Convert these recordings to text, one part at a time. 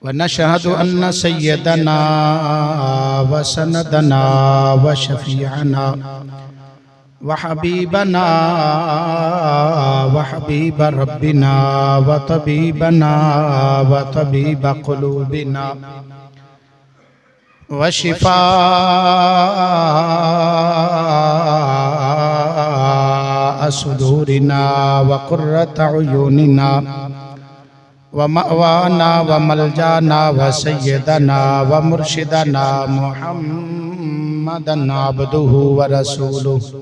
व नशहदु अन्न सय्यदना व सनदना व शफीअना व हबीबना व हबीब रब्बिना व तबीबना व तबीब क़ुलूबिना व शिफा सुदूरिना व क़ुर्रत अयुनिना व मअवाना व मलजाना व सय्यदना व मुर्शिदना मुहम्मदन अब्दुहु व रसूलुहु।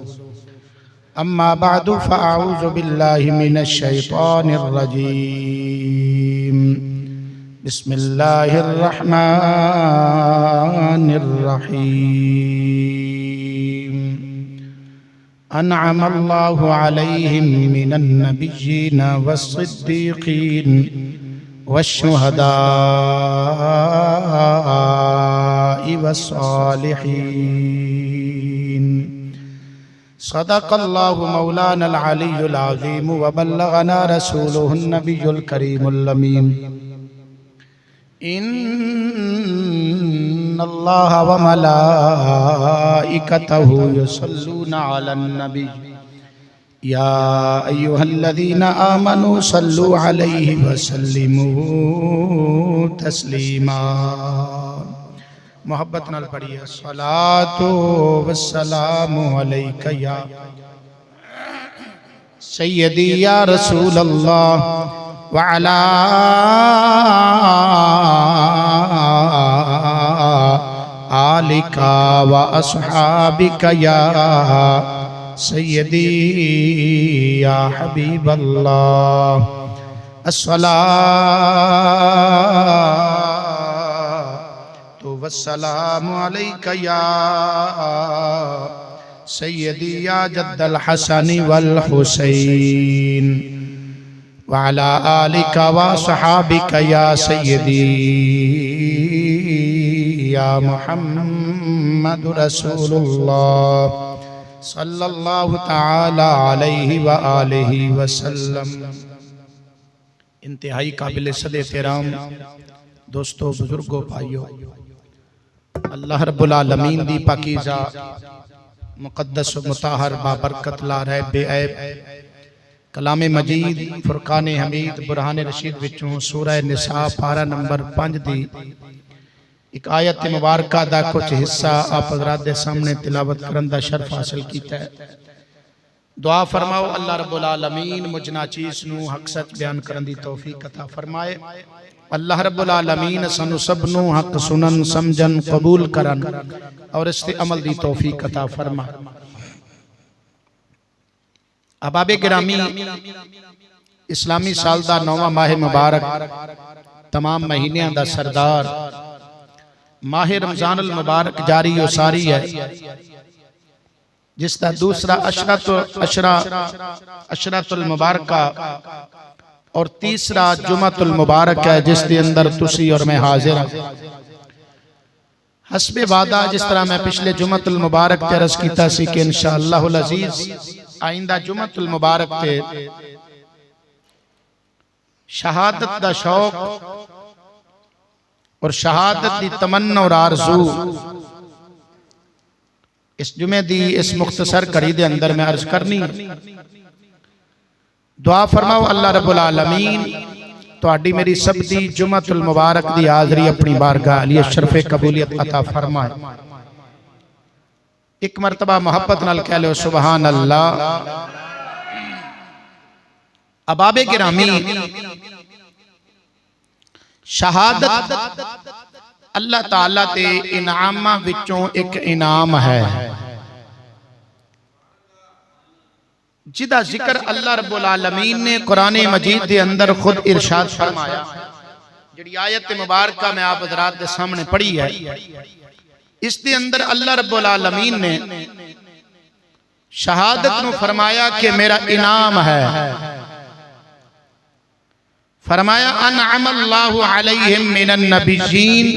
अम्मा बअदु फ़अऊज़ु बिल्लाहि मिनश शैतानिर रजीम। बिस्मिल्लाहिर रहमानिर रहीम। अनअमल्लाहु अलैहिम मिनन नबिय्यीन वस्सिद्दीक़ीन वश्शुहदाኢ वस्सालिहीन। सदक़ल्लाहु मौलानल अलियुल अज़ीम व बल्लगना रसूलुहुन नबियुल करीमुल अमीन। इन्नल्लाह व मलाइकतहु युसल्लूना अलन नबी या अय्युहल्लज़ीना आमनू सल्लू अलैहि व सल्लिमू तस्लीमा। मोहब्बत नाल पढ़िए सलातो वस्सलामु अलैका या सय्यदी या रसूल अल्लाह व अला आलिका व अस्हाबिका या सय्यदी या हबीब अल्लाह। अस्सलातु वस्सलामु अलैका या सय्यदी या जद्दल हसनी वल हुसैन व अला आलिका व अस्हाबिका या सय्यदी या मुहम्मद रसूलुल्लाह सल्लल्लाहु ताला अलैहि व आलिहि वसल्लम। इंतहाई काबिल सद एहतराम दोस्तों, बुजुर्गों, भाइयों, अल्लाह रब्बुल आलमीन दी पाकीज़ा मुक़द्दस मुताहर बाबरकत ला रहे बेऐब कलाम मजीद फुरकान हमीद बुरहान रशीद विचों सूरह निसा पारा नंबर 5 दी एक आयत मुबारक दा कुछ हिस्सा आप हज़रात दे सामने तिलावत करन दा शर्फ हासिल कीता है। दुआ फरमाओ अल्लाह रब्बुल आलमीन मुझ नाचीज़ नू हक सच बयान करन दी तौफीक अता फरमाए। अल्लाह रब्बुल आलमीन सानू सब नू हक सुनन समझन कबूल करन और इस ते अमल दी तौफीक अता फरमाए। अहबाबे गिरामी, इस्लामी साल दा 9वां माह मुबारक तमाम महीनों दा सरदार माह रमजानुल मुबारक जारी और सारी है, जिसका दूसरा अशरतुल मुबारका और तीसरा जुमतुल मुबारक है, जिसके अंदर तुसी और मैं हाजिर हाँ। हस्बे वादा जिस तरह मैं पिछले जुमतुल मुबारक ते अर्ज कीता सी कि इंशाअल्लाहुल अजीज आइंदा जुमतुल मुबारक ते शहादत दा शौक और शहादत दी तमन्ना और आरज़ू इस जुमे दी इस मुख्तसर कड़ी दे अंदर मैं अर्ज करनी। दुआ फरमाओ अल्लाह रब्बुल आलमीन तुहाडी मेरी सब दी जुमतुल मुबारक दी हाज़री अपनी बारगाह अली शरफ़े कबूलियत अता फरमाए। एक मरतबा मोहब्बत नाल कह लो सुबहान अल्लाह। अबाबे गिरामी, शहादत अल्लाह ताला दे इनामां विचों एक इनाम है, जिदा जिक्र अल्लाह रब्बुल आलमीन ने कुरान मजीद के अंदर खुद इरशाद फरमाया। जिहड़ी आयत मुबारक मैं आप हज़रात के सामने पढ़ी है, इसके अंदर अल्लाह रब्बुल आलमीन ने शहादत नूं फरमाया कि मेरा इनाम है। फरमाया अनअमल्लाहु अलैहिम मिनन नबिय्यीन,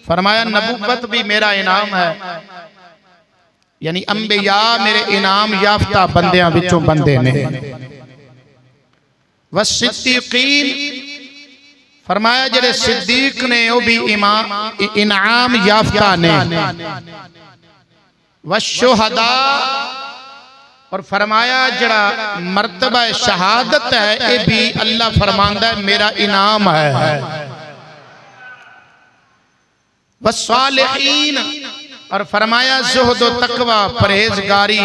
फरमाया नबुव्वत भी मेरा इनाम है, यानी अंबिया मेरे इनाम याफ्ता बंदियां विचों बंदे ने। वस्सिद्दीकीन फरमाया जेड़े सिद्दीक ने वो भी इनाम याफ्ता ने, वशुहदा, और फरमाया जड़ा मर्तबा शहादत है ये भी अल्लाह फरमांदा है मेरा इनाम है। वस्सालिहीन, और फरमाया ज़ुहद व तकवा, परहेजगारी,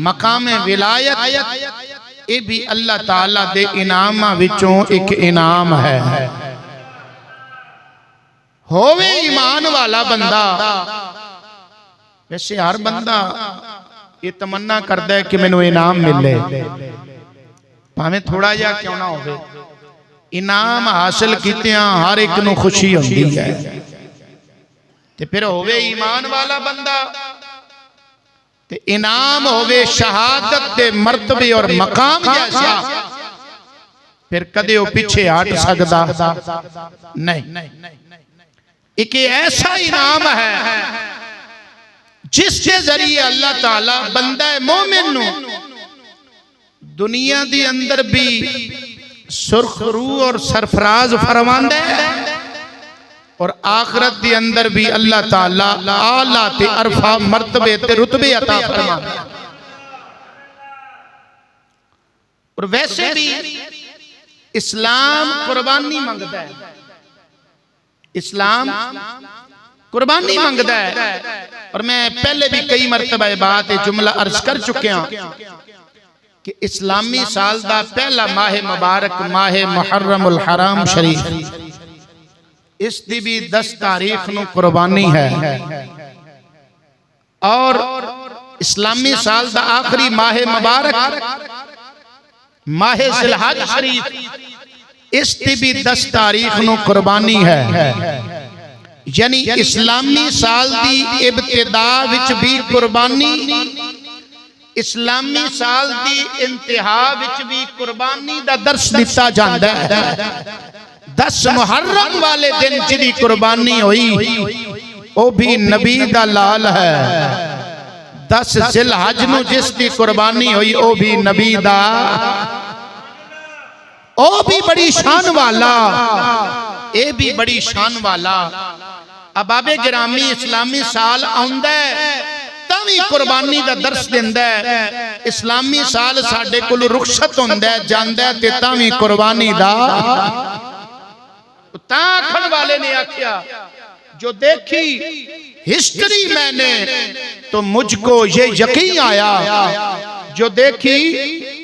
मकाम विलायत, ये भी अल्लाह ताला दे इनामां विचों एक इनाम है। होवे ईमान वाला बंदा, वैसे हर बंदा ये तमन्ना करता है कि मैनू इनाम मिले, भावें थोड़ा जा क्यों ना होवे। इनाम हासिल कीतियां हर एक नू खुशी होंदी है, ते फिर होवे ईमान वाला बंदा ते इनाम होवे शहादत दे मर्तबे और मकाम जैसा, फिर कदे वो पीछे हट सकदा नहीं। एक ऐसा इनाम है जिसके जरिए अल्लाह ताला बंदा मोमिन नू दुनिया दी अंदर भी सुरखरू और सरफराज फरमांदा है, और आखिरत के अंदर भी अल्लाह ताला आला ते अरफा मर्तबे ते रुतबे अता फरमांदा है। और वैसे भी इस्लाम कुर्बानी मंगदा है, इस्लाम कुर्बानी मंगदा है। और मैं पहले भी कई मरतबा बात जुमला अर्ज कर चुकिया कि इस्लामी साल दा पहला माह मुबारक माह मुहर्रमुल हराम शरीफ, इसकी भी 10 तारीख नू कुर्बानी है। और इस्लामी साल दा आखिरी माह मुबारक माह ज़िलहज शरीफ, इसकी भी 10 तारीख नू कुर्बानी है। यानी इस्लामी साल दी इब्तिदा विच भी कुर्बानी, इस्लामी साल दी इंतहा विच भी कुर्बानी दा दर्श दिता जाता है। 10 मुहर्रम वाले दिन जिदी कुर्बानी हुई वो भी नबी दा लाल है। 10 ज़िलहज नू जिसकी कुर्बानी हुई वो भी नबी दा, ओ भी बड़ी शान वाला, ए भी बड़ी शान वाला। अबाबे गिरामी इस्लामी साल आउंदा है तावी कुर्बानी दा दर्श दिंदा है। इस्लामी साल साडे कोल रुखसत हुंदा है जांदा है ते तावी कुर्बानी दा। आखण वाले ने आख्या जो देखी हिस्ट्री मैंने तो मुझको ये यकीन आया, जो देखी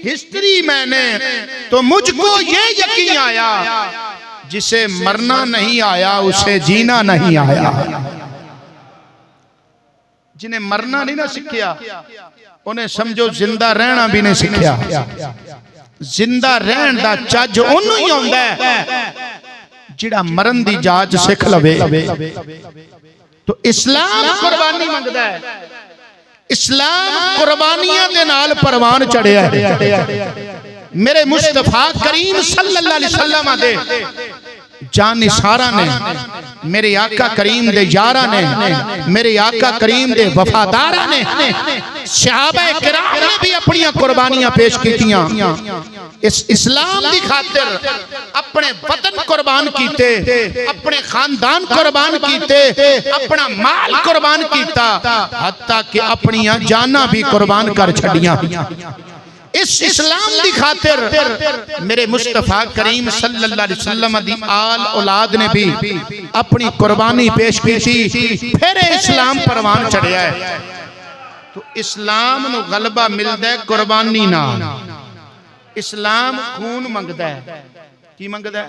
हिस्ट्री मैंने तो मुझको ये यकीन आया, जिसे मरना नहीं आया उसे जीना नहीं आया। जिन्हें मरना नहीं ना सीखिया उन्हें समझो जिंदा रहना भी नहीं सीखिया। जिंदा रहन दा चज ओनू ही आउंदा है जिहड़ा मरन दी जाच सिख लवे। तो इस्लाम कुर्बानी मंगदा है, इस्लाम कुर्बानियां दे नाल परवान चढ़िया है। मेरे मुस्तफा करीम सल्लल्लाहु अलैहि वसल्लम दे जान निसारा ने, मेरे आका करीम दे यारा ने, मेरे आका करीम दे वफादारा ने, सहाबा किराम ने भी अपनी कुर्बानियां पेश कीतियां। इस इस्लाम की खातिर अपने वतन कुर्बान कीते, अपने खानदान कुर्बान कीते, अपना माल कुर्बान कीता, हत्ता कि अपनी जाना भी कुर्बान कर छड़ियां। इस इस्लाम की खातिर मेरे मुस्तफा करीम सल्लल्लाहु अलैहि वसल्लम दी आल औलाद ने भी अपनी कुर्बानी पेश की थी, फिर इस्लाम परवान चढ़िया है। तो इस्लाम नू गलबा मिलदा है कुर्बानी नाल। इस्लाम खून मंगदा है। की मंगदा है?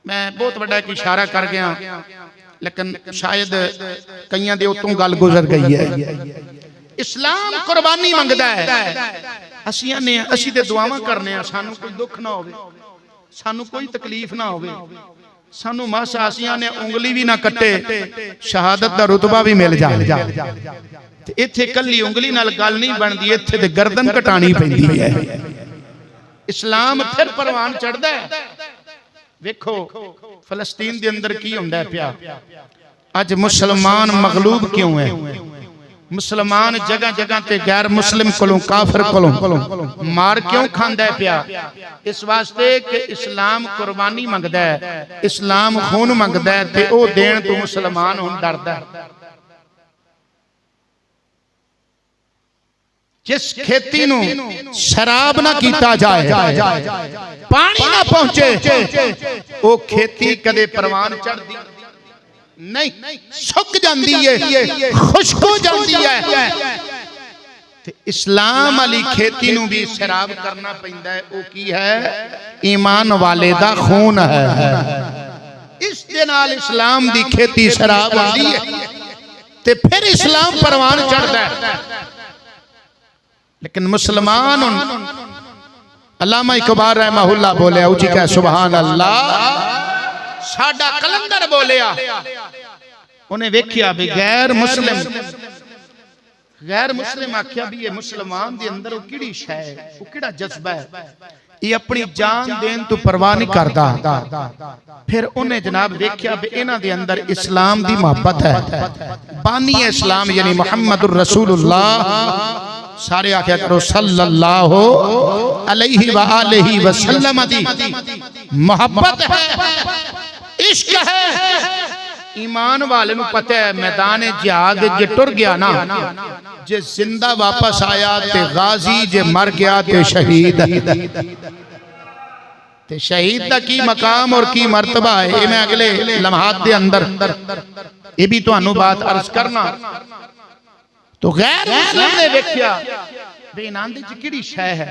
मैं बहुत बड़ा एक इशारा कर गया, लेकिन शायद कईयां दे उत्तों गल गुजर गई है। इस्लाम कुर्बानी मंगदा है। असीं ने असीं ते दुआवां करने, सानू कोई दुख ना होवे, सानू कोई तकलीफ ना होवे, सानू मासा असीं ने उंगली भी ना कट्टे, शहादत दा रुतबा भी मिल जाए। ते इत्थे कल्ली उंगली नाल गल नहीं बनदी, इत्थे ते गर्दन कटानी पैंदी है। इस्लाम फिर परवान चढ़दा है। वेखो फलस्तीन दे अंदर की हुंदा है पिया। अज मुसलमान मगलूब क्यों है? मुसलमान जगह जगह ते गैर मुस्लिम कोलों काफिर कोलों मार क्यों खांदा है पिया? इस वास्ते कि इस्लाम कुर्बानी मंगदा है, इस्लाम खून मंगदा है ते ओ देण तो मुसलमान हुण डरदा है। जिस खेती नू शराब ना कीता जाए, पानी ना पहुंचे, वो खेती कदे परवान चढ़दी नहीं, सुक जाती है, खुश्क हो जाती है। इस्लाम वाली खेती नू भी शराब करना पैंदा है। वो की है? ईमान वाले दा खून है। इस दे नाल इस्लाम दी खेती शराब होती है ते फिर इस्लाम परवान चढ़दा है। लेकिन मुसलमान अल्लामा इकबाल रहमहुल्लाह बोले उची कह सुभान अल्लाह। साडा कलंदर बोलिया, उन्हें वेखिया भी गैर मुस्लिम आख्या भी ये मुसलमान दे अंदर किहड़ी शै है, वो किहड़ा जज्बा है, ये अपनी जान देन तो परवाह नहीं करता। फिर उन्हें जनाब देखिया भी इन्हां दे अंदर इस्लाम दी मोहब्बत है। बानी इस्लाम यानी मुहम्मदुर रसूलुल्लाह, सारे आख्या करो सल्लल्लाहु अलैहि व आलिहि वसल्लम दी मोहब्बत है, इश्क है। ईमान वाले नू पता है मैदान जिहाद जे टुर गया ना, जे जिंदा वापस आया ते गाजी, जे मर गया ते शहीद। ते शहीद दा की मकाम और की मर्तबा है, ये मैं अगले लम्हात दे अंदर ये भी तुहानू बात अर्ज करना। तो गैर मुस्लिम ने देखिया बे इनाम दी किहड़ी शै है,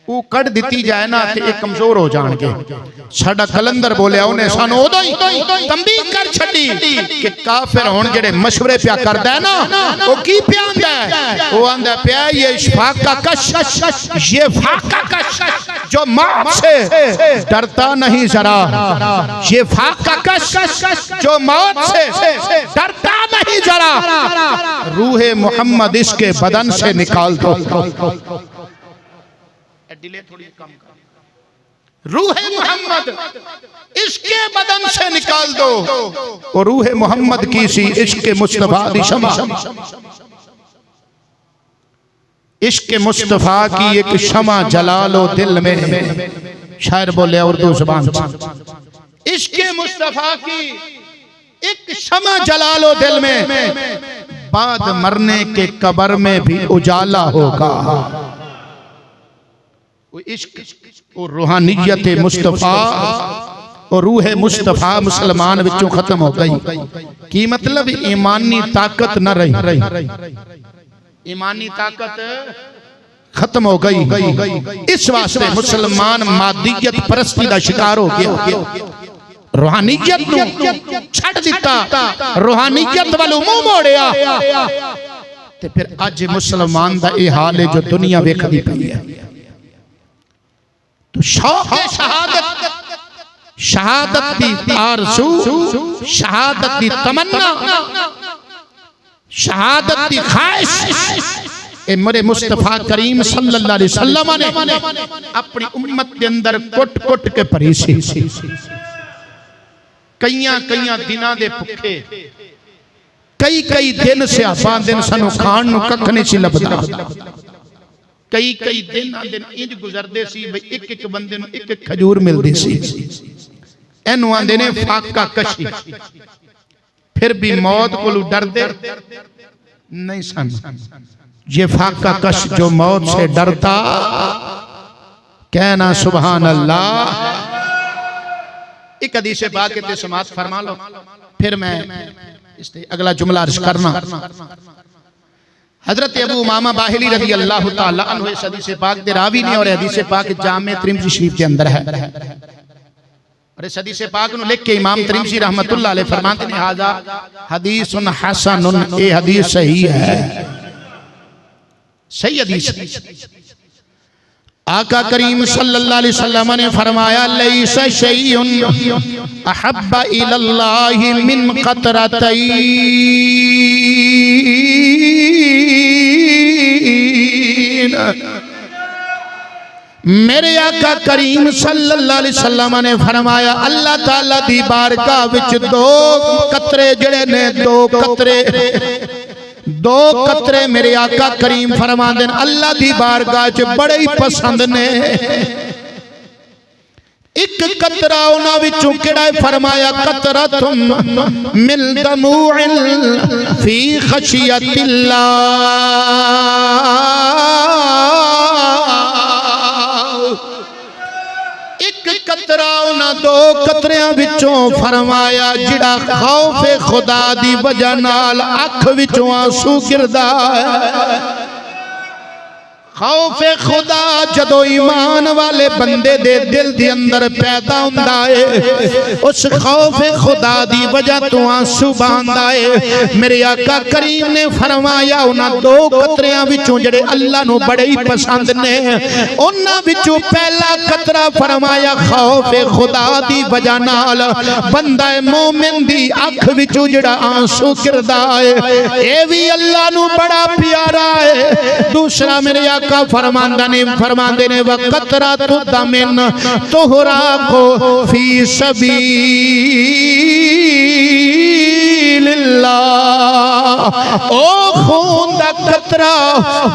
वो कट दी जाए ना ते एक कमजोर हो जाएंगे। साडा कलंदर बोलिया उन्हें सानू उदों ही तंबीह कर छड़ी कि काफिर हुण जेड़े मशवरे पिया करदा है ना, वो की पिया आंदा है? वो आंदा पिया ये फाका कश, ये फाका कश जो मौत से डरता नहीं जरा, ये फाका कश जो मौत से डरता नहीं जरा, रूहे मोहम्मद इसके बदन से निकाल दो। डिले थोड़ी कम कर। रूहे मोहम्मद इसके बदन से निकाल दो, और रूहे मोहम्मद की सी इश्क मुस्तफा दी शमा, इश्क मुस्तफा की एक शमा जला लो दिल में। शायर बोले उर्दू जुबान, इश्क मुस्तफा की एक शमा जला लो दिल में, बाद मरने के कब्र में भी उजाला होगा। वो इश्क और रूहानियत मुस्तफा और रूह मुस्तफा मुसलमान विचों खत्म हो गई। की मतलब ईमानी ताकत न रही, ईमानी ताकत खत्म हो गई। इस वास्ते मुसलमान मादियत परस्ती का शिकार हो गया, रूहानियत नूं छड़ दिता, रूहानियत वालों मुंह मोड़िया। ते फिर अज मुसलमान दा ये हाल है जो दुनिया वेखदी पई है। तो शहादत, शहादत दी आरज़ू, शहादत दी तमन्ना, शहादत दी ख्वाहिश ए मेरे मुस्तफा करीम सल्लल्लाहु अलैहि वसल्लम ने अपनी उम्मत के अंदर कुट कुट के भरी सी। कईयां दिनां दे भुखे, कई दिन सियाफा दिन सानू खाण नू कख नहीं सी लभदा। कई दिन इंज गुजरदे सी भाई एक एक बंदे नू एक एक खजूर मिलदी सी। एनू आंदे ने फाका कशी। फिर भी मौत कोलू डरदे नहीं सन। ये फाका कश जो मौत से डरता, कहना सुभान अल्लाह। एक हदीस पाक के समाअत फरमा लो, फिर मैं इस अगला जुमला अर्ज करना। हजरत अबू उमामा बाहिली रज़ी अल्लाह ताला अन्हु इस हदीस पाक दे रावी ने, और हदीस पाक जामे तिरमिज़ी शरीफ के अंदर है। और इस हदीस पाक नु लिख के इमाम तिरमिज़ी रहमतुल्लाह अलैह फरमाते हैं हाजा हदीसुन हसनुन, ए हदीस सही है, सही हदीस। आका करीम सल्लल्लाहु अलैहि वसल्लम ने फरमाया लैसा शैउन अहब्बा इलल्लाहि मिन क़तरतैन, मेरे आका करीम सल्लल्लाहु अलैहि वसल्लम ने फरमाया अल्लाह ताला दी बारगाह विच दो कतरे जड़े ने, दो कतरे दो कतरे मेरे आका करीम फरमांदे अल्लाह दी बारगाह च बड़े ही पसंद ने। एक कतरा उन्हां विचों किहड़ा है फरमाया कतरा तुम मिन दमूइन फी खशियतिल्लाह। एक कतरा उन्हां दो कतरियां विचों फरमाया जिहड़ा खौफे खुदा दी वजह नाल अख विचों आंसू गिरदा है। खौफे खुदा जदों ईमान वाले बंदे दे दिल दे अंदर पैदा हुंदा है उस खौफे खुदा दी वजह तो आंसू बहांदा है। मेरे आका करीम ने फरमाया उन्हां दो कतरियां विचों जेड़े अल्लाह नूं बड़े ही पसंद ने उन्हां विचों पहला कतरा फरमाया खौफे खुदा दी वजह नाल बंदा मोमिन दी अख विचों जेड़ा आंसू गिरदा है ये भी अल्लाह नूं बड़ा प्यारा है। दूसरा मेरे का फरमांदे ने वक़तरा तो दमिन तोहरा को फी सबीलिल्लाह। ओ खून दा कतरा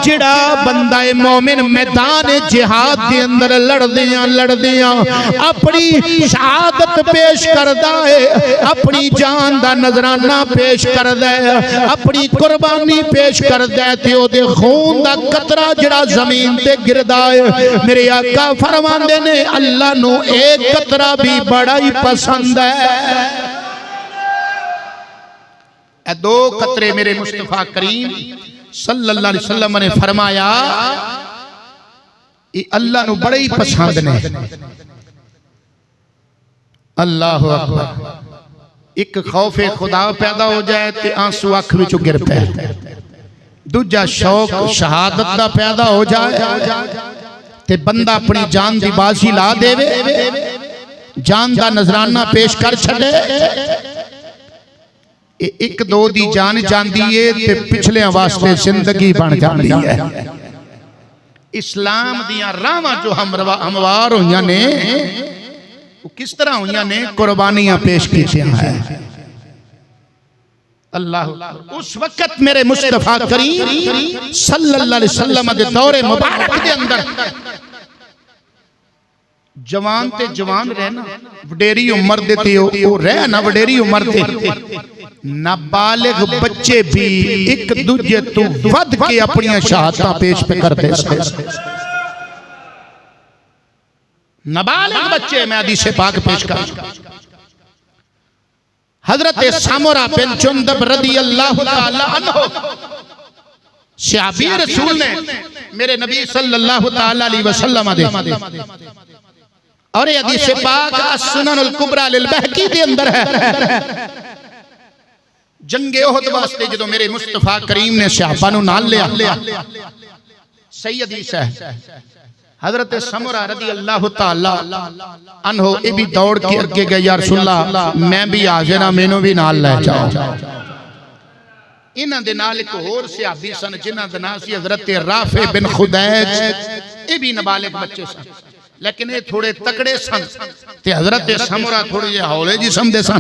जिहड़ा बंदा मोमिन मैदान जिहाद दे अंदर लड़दियां अपनी शहादत पेश करदा है, अपनी जान दा नजराना पेश करदा है, अपनी कुर्बानी पेश करदा है ते ओदे खून दा कतरा जिहड़ा जमीन ते गिरदा है मेरे आका फरमांदे ने अल्लाह नू एक कतरा भी बड़ा ही पसंद है। ए दो कतरे मेरे मुस्तफा करीम सल्लल्लाहु अलैहि वसल्लम ने फरमाया ये अल्लाह नू बड़े ही पसंद ने। अल्लाहु अकबर। एक खौफे खुदा पैदा हो जाए ते आंसू अख विचों गिर पै। दूजा शौक शहादत दा पैदा हो जाए ते बंदा अपनी जान दी बाजी ला देवे, जान दा नजराना पेश कर छड़े। एक दो दी जान जांदी है ते पिछलियां वास्ते जिंदगी बन जाती है। इस्लाम दियां राहां जो हमवार होईयां ने वो किस तरह होईयां ने कुर्बानियां पेश कीतियां है। अल्लाह उस वक्त मेरे मुस्तफा करीम सल्लल्लाहु अलैहि वसल्लम दे दौरे मुबारक दे अंदर जवान ते जवान रहना वडेरी उम्र दे ते ओ रहना वडेरी उम्र दे नाबालिग बच्चे भी एक दूजे तो वध के अपनी शहादतां पेश पे करते थे। नाबालिग बच्चे मैं हदीस पाक पेश कर हजरत सामुरा बिन जुंदब रदी अल्लाह ताला अन्हु सहाबी रसूल ने मेरे नबी सल्लल्लाहु ताला अलैहि वसल्लम दे और ये हदीस पाक सुननुल कुबरा लिल बहकी दे अंदर है। जंगे ओहद वास्ते जदों मेरे मुस्तफा करीम ने सहाबा नु नाल लिया सही हदीस है। हजरत समुरा रदी अल्लाह ताला अन्हो ये भी दौड़ के अगे गए या रसूलल्लाह मैं भी हाजिर हां मैनू भी नाल ले जाओ। इन्हां दे नाल एक होर सहाबी सन जिन्हां दा नाम सी हजरत राफे बिन खुदैज। ये भी नाबालिग बच्चे सन लेकिन ये थोड़े तकड़े सन ते हजरत समुरा थोड़े जे हौले जिस्म दे सन।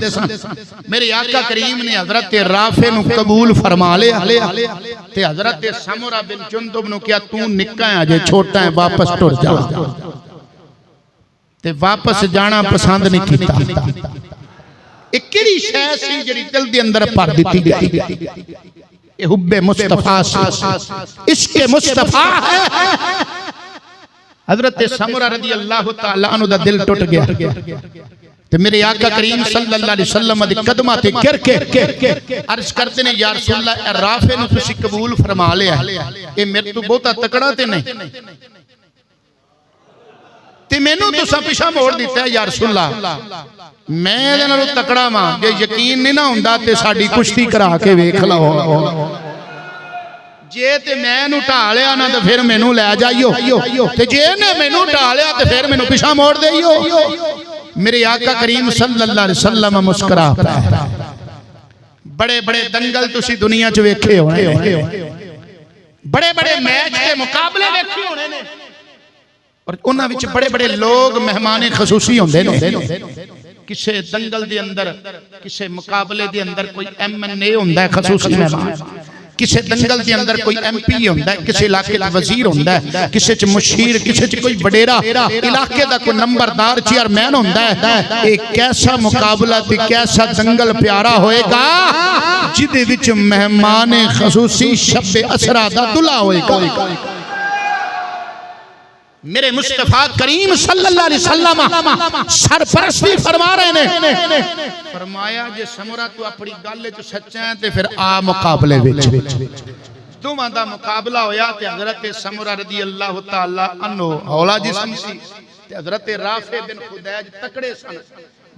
मेरे आका करीम ने हजरत राफे नु कबूल फरमा लिया ते हजरत समुरा बिन जुंदब नु क्या तू निक्का है अजे छोटा है वापस टुर जा ते वापस जाना पसंद नहीं कीता। एक केड़ी शै सी जेड़ी दिल दे अंदर भर दित्ती गई ए हुब्बे मुस्तफा इश्क़े मुस्तफा है। हजरत समुरा रदी अल्लाह ताला अन्हु दा दिल टूट गया ते मेरे आका करीम सल्लल्लाहु अलैहि वसल्लम दे कदमां ते गिर के अर्ज करते ने या रसूल अल्लाह राफे नु तुसी कबूल फरमा लिया ए मेरे तो बहुता तकड़ा ते नहीं ते मैनू तुसा पिछा मोड़ दिता है या रसूल अल्लाह मैं इहदे नालों तकड़ा वां जे यकीन नहीं ना हुंदा ते साडी कुश्ती करा के वेख लो जे ते मैनू ढा लिया ना तो फिर मैनू लै जाइयो ते जे ने मैनू ढा लिया तो फिर मैनू पिछा मोड़ देइयो। मेरे आका करीम सल्लल्लाहु अलैहि वसल्लम मुस्कुरा पे बड़े बड़े दंगल तुसी दुनिया च वेखे होने बड़े बड़े मैच के मुकाबले वेखे होने ने और उन्हां विच बड़े बड़े लोग मेहमान खसूसी होंदे ने। किसे दंगल दे अंदर किसे मुकाबले दे अंदर कोई MNA होंदा है खसूसी मेहमान किसी दंगल के अंदर कोई MP होंदा है, किसी इलाके च वजीर होंदा है, किसी च मुशीर, किसी च कोई वडेरा इलाके दा कोई नंबरदार चेयरमैन होंदा है। एक कैसा मुकाबला ते कैसा दंगल प्यारा होएगा जिदे विच मेहमान खसूसी शब्बे असरा दा दुल्हा होएगा। मेरे मुस्तफा करीम सल्लल्लाहु अलैहि वसल्लम सरपरस्ती फरमा रहे ने, फरमाया जे समरा तू अपनी गल च सच्चा है ते फिर आ मुकाबले विच। दोवां दा मुकाबला होया ते हजरत समरा रदी अल्लाह तआला अन्हु हौला जिस्म सी ते हजरत राफे बिन खुदैज तकड़े सन।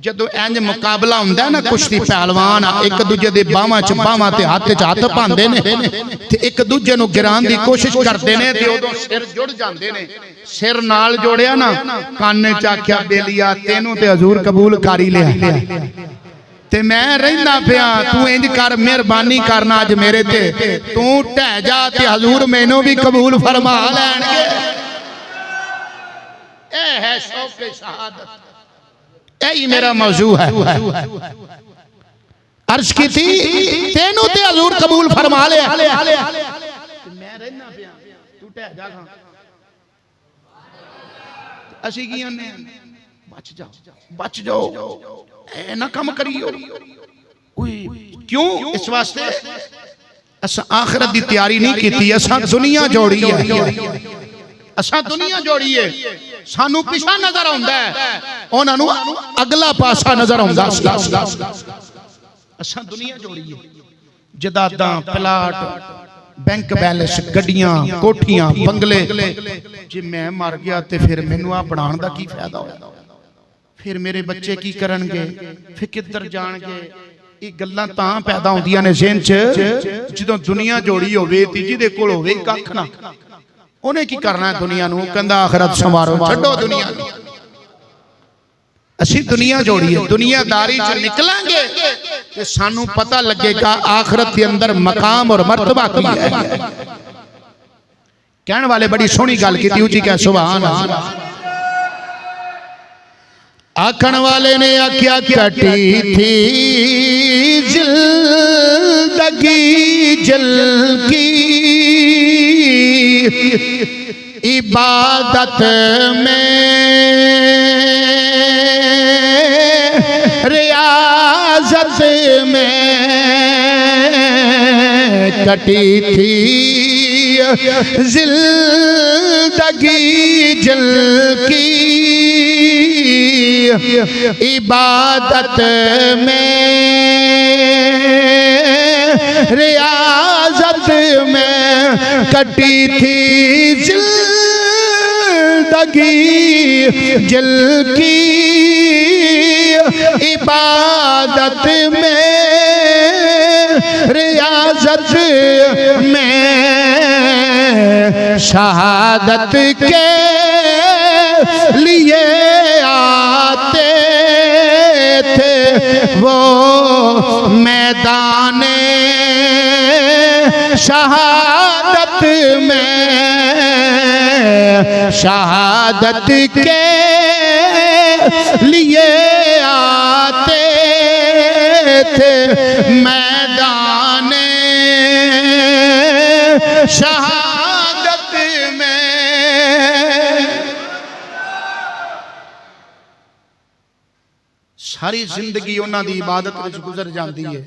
जदों इंज मुकाबला हुंदा ना कुश्ती पहलवान एक दूजे दे बाहां च बाहां ते हाथ च हाथ पांदे ने ते एक दूजे नु गिरान दी कोशिश करदे ने ते उदों सिर जुड़ जांदे ने। सिर नाल जोड़िया ना काने च आख्या बेलिया तेनू ते हजूर कबूल कर ही लिया ते मैं रहना पिया, तू इंज कर मेहरबानी करना अज मेरे ते, तू ढह जा ते हजूर मैनू भी कबूल फरमा लैणगे। ए है शौक शहादत, यही मेरा मौजू है। अर्ज की थी तेनू ते हजूर कबूल फरमा लिया, मैं रहना पिया तू ढह जा। असी की आने बच जाओ ऐ ना कम करियो। क्यों? इस वास्ते असा आखिरत दी तैयारी नहीं की, असा दुनिया जोड़ी है, असा दुनिया जोड़ी है। सानू पिछा नजर आउंदा है, उन्हां नू अगला पासा नजर आउंदा। असा दुनिया जोड़ी है, जदादां प्लाट बैंक बैलेंस गड्डियां कोठियां बंगले। जे मैं मर गया तो फिर मैनू आ बनाने का की फायदा होया, फिर मेरे बच्चे की करनगे, फिर किधर जाणगे। ये गल्लां तां पैदा होंदियां ने ज़हन च जदों दुनिया जोड़ी होवे ते जिहदे कोल होवे कख ना, उन्हें की करना है दुनिया नू, कहंदा आखिरत संवारो छड्डो दुनिया। असी दुनिया जोड़ी है, दुनियादारी च निकलांगे ते सानू पता लगेगा आखिरत के अंदर मकाम और मर्तबा की है। कहने वाले बड़ी सोहनी गल की, ऊंची कह सुभान अल्लाह। आखण वाले ने आख्या कटी थी जिंदगी जल की इबादत में रियाजत में कटी थी जिंदगी जल की इबादत में रियाजत में कटी थी जिंदगी जल की इबादत में रियाजत में शहादत के लिए आते थे वो मैदाने शहादत में शहादत के लिए आते थे मैदाने शहादत में। सारी जिंदगी उन्हां दी इबादत विच गुजर जाती है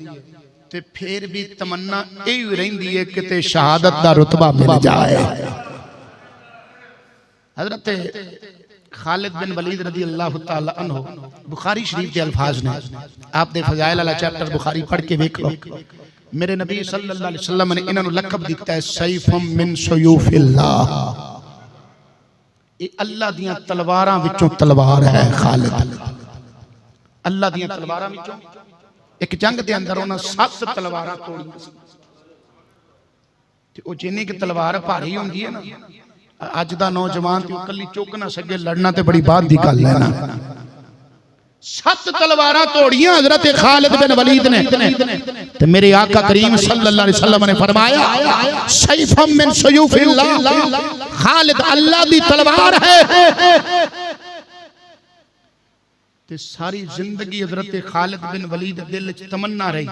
ते फिर भी तमन्ना यही रहिंदी है कि शहादत दा रुतबा मिल जाए। हजरत खालिद बिन वलीद रदी अल्लाह तआला अन्हु बुखारी शरीफ के अल्फाज ने, आप दे फजाइल वाला चैप्टर बुखारी पढ़ के देख लो। मेरे नबी सल्लल्लाहु अलैहि वसल्लम ने इन्हां नू लक़ब दिता है सैफुम मिन सयूफिल्लाह। ये अल्लाह दियां तलवारां विचों तलवार है खालिद। अल्लाह दियां तलवारां विचों एक जंग दे अंदर उन्हां 7 तलवारां तोड़ियां सी ते ओ जिन्नी की तलवार भारी होंदी है ना, अज दा नौजवान ते कल्ली चुक ना सके, लड़ना ते बड़ी बात दी गल है ना। 7 तलवारां तोड़ियां हजरत खालिद बिन वलीद ने ते मेरे आका करीम सल्लल्लाहु अलैहि वसल्लम ने फरमाया सैफुम मिन सयूफिल्लाह, खालिद अल्लाह दी तलवार है। ते सारी जिंदगी हजरत खालिद बिन वलीद दिल च तमन्ना रही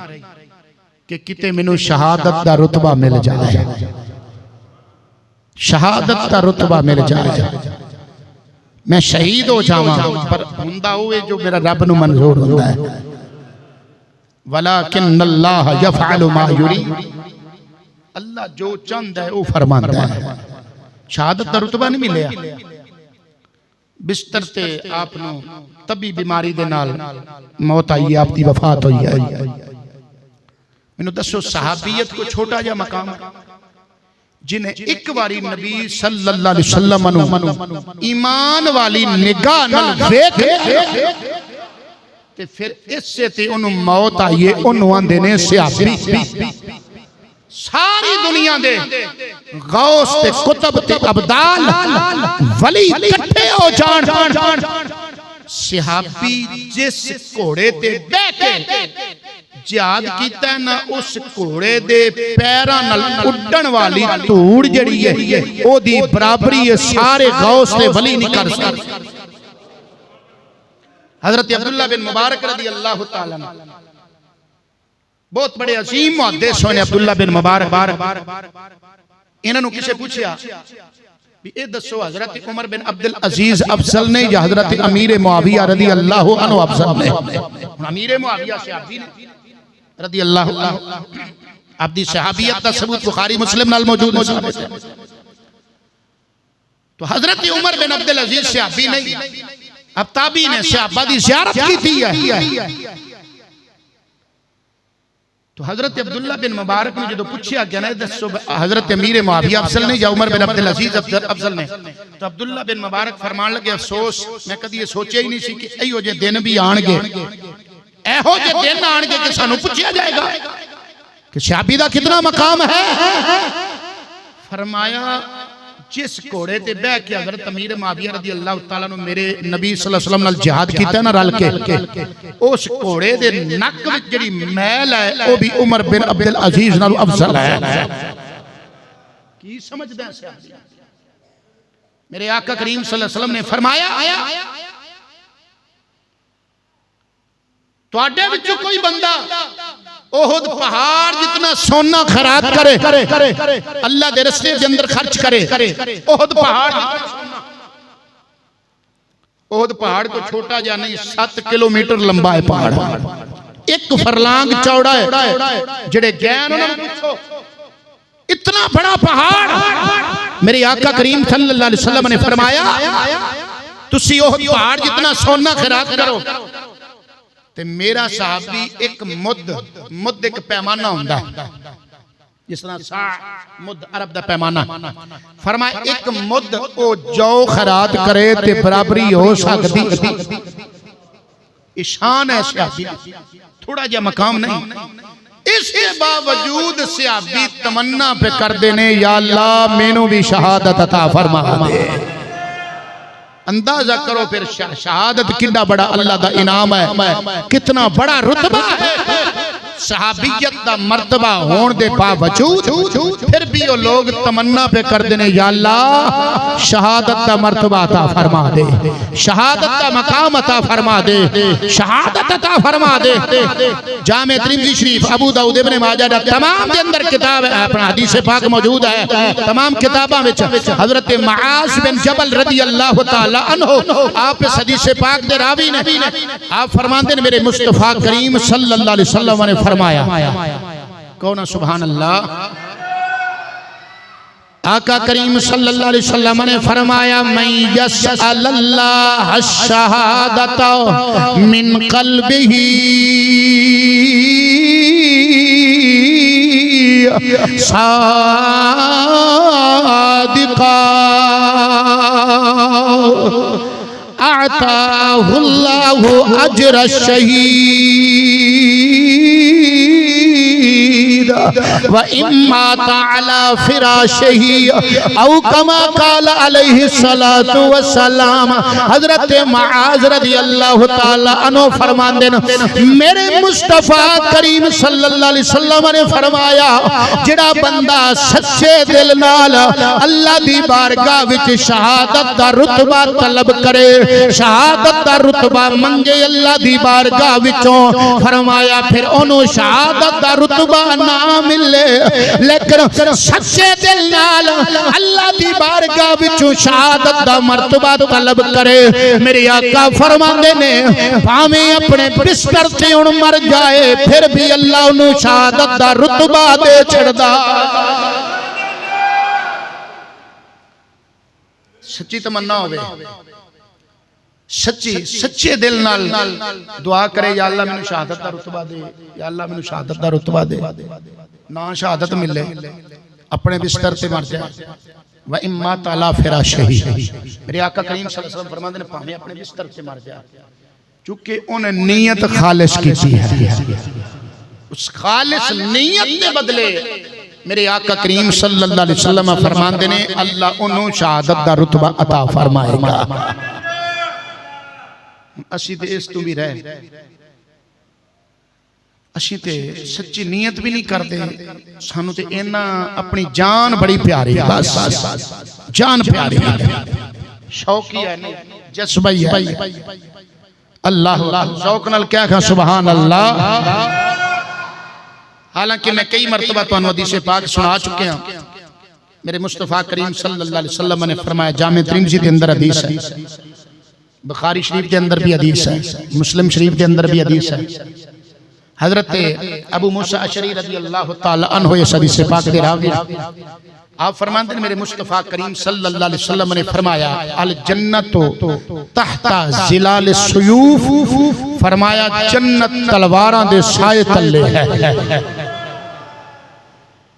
कि कि किते मैनू शहादत दा रुतबा मिल जाए, शहादत दा रुतबा मिल जाए, मैं शहीद हो जावां, पर हुंदा होवे जो मेरा रब नू मंजूर हुंदा है। वलाकिन अल्लाह यफ़अलु मा युरीद, अल्लाह जो चाहता है वो फरमांदा है। शहादत दा रुतबा नहीं मिलिया, बिस्तर ते आप नू तभी बीमारी दे नाल मौत आई है, आपकी वफात हुई है। मैनू दसो सहाबियत को छोटा जा मकाम जिन्हें एक बारी नबी सल्लल्लाहु अलैहि वसल्लम नू ईमान वाली निगाह नाल देख ते फिर इससे ते उन्हों मौत आई है। उन्होंने आंदे ने सहाबी। सारी दुनिया दे गौस ते कुतब ते अब्दाल वली इकट्ठे हो जान, सहाबी जिस घोड़े ते बैठ के जिहाद कीता ना, उस घोड़े दे पैरां नाल उड़न वाली धूड़ जड़ी है ओदी बराबरी है सारे गौस ते वली नहीं कर सकते। हजरत अब्दुल्ला बिन मुबारक रदी अल्लाह तआला बहुत बड़े अजीम मुहद्दिस होने अब्दुल्ला बिन मुबारक। इन्होंने किसे पूछा भी ए दसो हजरत उमर बिन अब्दुल अजीज अफजल ने या हजरत अमीर मुआविया रदी अल्लाह अन्हु अफजल ने? अमीर मुआविया सहाबी ने रदी अल्लाह अन्हु, आपदी सहाबियत का सबूत बुखारी मुस्लिम नाल मौजूद है। तो हजरत उमर बिन अब्दुल अजीज सहाबी नहीं, अब ताबी ने सहाबा दी ज़ियारत की थी है। तो हजरत अब्दुल्ला बिन मुबारक ने जो पूछा गया ना दसो हजरत अमीर मुआविया अफजल ने या उमर बिन अब्दुल अजीज अफजल ने? तो अब्दुल्ला बिन मुबारक फरमान लगे अफसोस मैं कभी सोचा ही नहीं सी कि इहो जे दिन भी आणगे, एहो जे दिन आणगे कि सानू पूछा जाएगा कि सहाबी दा कितना मकाम है। फरमाया जिस घोड़े ते बह के हजरत अमीर मुआविया रदी अल्लाह तआला नु मेरे नबी सल्लल्लाहु अलैहि वसल्लम नाल जिहाद कीता ना रल के, उस घोड़े दे नक विच जेड़ी मैल है वो भी उमर बिन अब्दुल अजीज नाल अफजल है। की समझदा है? मेरे आका करीम सल्लल्लाहु अलैहि वसल्लम ने फरमाया तुहाडे विचों कोई बंदा ओहद पहाड़ जितना सोना खराब करे, अल्लाह दे रस्ते के अंदर खर्च करे, ओहद पहाड़ को छोटा जा नहीं 7 किलोमीटर लंबा है पहाड़, 1 फरलांग चौड़ा है। जेड़े ज्ञान उन्होंने पूछो इतना बड़ा पहाड़, मेरे आका करीम सल्लल्लाहु अलैहि वसल्लम ने फरमाया तुसी ओहद पहाड़ जितना सोना खराब करो ते मेरा सहाबी एक मुद एक पैमाना हुंदा है, जिस तरह सा मुद अरब दा पैमाना। फरमाया एक मुद ओ जो खरात करे ते बराबरी हो सकती। ईशान है सहाबी, थोड़ा जा मकाम नहीं। इसके बावजूद सहाबी तमन्ना पे कर देने या अल्लाह मैनू भी शहादत अता फरमा दे। अंदाजा करो फिर शहादत कितना बड़ा अल्लाह का इनाम है, कितना बड़ा रुतबा है। सहाबियत का मर्तबा होने के बावजूद फिर भी वो लोग तमन्ना पे कर देने या अल्लाह शहादत का मर्तबा अता फरमा दे, शहादत का मकाम अता फरमा दे, शहादत अता फरमा दे। जामे तिरमिज़ी शरीफ अबू दाऊद इब्न माजा दा तमाम के अंदर किताब है, अपना हदीस पाक मौजूद है। तमाम किताबों में हजरत मुआज़ बिन जबल रदी अल्लाह तआला अन्हु आप इस हदीस पाक दे रावी ने आप फरमाते हैं मेरे मुस्तफा करीम सल्लल्लाहु अलैहि वसल्लम ने फरमाया, कौन सुभान अल्लाह, आका करीम सल्लल्लाहु अलैहि वसल्लम ने फरमाया मैं यसअल्लाह शहादत मिन क़ल्बिही सादिक़ा अताहुल्लाहु अज्र शहीद व इम्मा तअला फिराशिही औ कमा काल अलैहि सलातु व सलाम। हजरत मुआज़ रज़ी अल्लाह तआला अन्हु फरमाते हैं मेरे मुस्तफा करीम सल्लल्लाहु अलैहि वसल्लम ने फरमाया जेड़ा बंदा सच्चे दिल नाल अल्लाह दी बारगाह विच शहादत दा रुतबा तलब करे, शहादत दा रुतबा मंगे अल्लाह दी बारगाह विचों, फरमाया फिर ओनू शहादत दा रुतबा रुतबा ना मिले, लेकिन सच्चे दिल नाल अल्लाह दी बारगाह विचों शहादत दा मर्तबा तलब करे। मेरे आका फरमांदे ने भावें अपने बिस्तर ते हुण मर जाए फिर भी अल्लाह उन्हें शहादत दा रुतबा दे छड़दा। सच्ची तमन्ना होवे, सच्ची सच्चे दिल नाल दुआ करे, या अल्लाह मैनू शहादत दा रुतबा दे, या अल्लाह मैनू शहादत दा रुतबा दे। ना शहादत मिले अपने बिस्तर ते मर जाए, व इम्मा ताला फिराशही। मेरे आका करीम सल्लल्लाहु अलैहि वसल्लम फरमाते हैं भावें अपने बिस्तर ते मर जाए, क्योंकि उन्हें नीयत खालिस की है। उस खालिस नीयत के बदले मेरे आका करीम सल्लल्लाहु अलैहि वसल्लम फरमाते ने अल्लाह उन्होंने शहादत दा रुतबा अता फरमाएगा। असी ते इस तू भी रह, असी ते सच्ची नीयत भी नहीं करते, सानू ते इन्ना अपनी जान बड़ी प्यारी है, बस जान प्यारी है, शौकी है, जज्बा है। अल्लाह शौक नाल क्या कहा सुभान अल्लाह। हालांकि मैं कई मरतबा तुहानू हदीस पाक सुना चुके हैं। मेरे मुस्तफा करीम सल्लल्लाहु अलैहि वसल्लम ने फरमाया, जामे तिरमिज़ी के अंदर हदीस है, बुखारी शरीफ के अंदर भी हदीस है, मुस्लिम शरीफ के अंदर भी हदीस है। हजरत अबू मूसा अशरी रज़ी अल्लाह तआला अन्हु इस हदीस पाक दे रावी, आप फरमाते हैं मेरे मुस्तफा करीम सल्लल्लाहु अलैहि वसल्लम ने फरमाया अल जन्नतु तहता ज़िलाल सुयूफ, फरमाया जन्नत तलवारां दे साए तले है।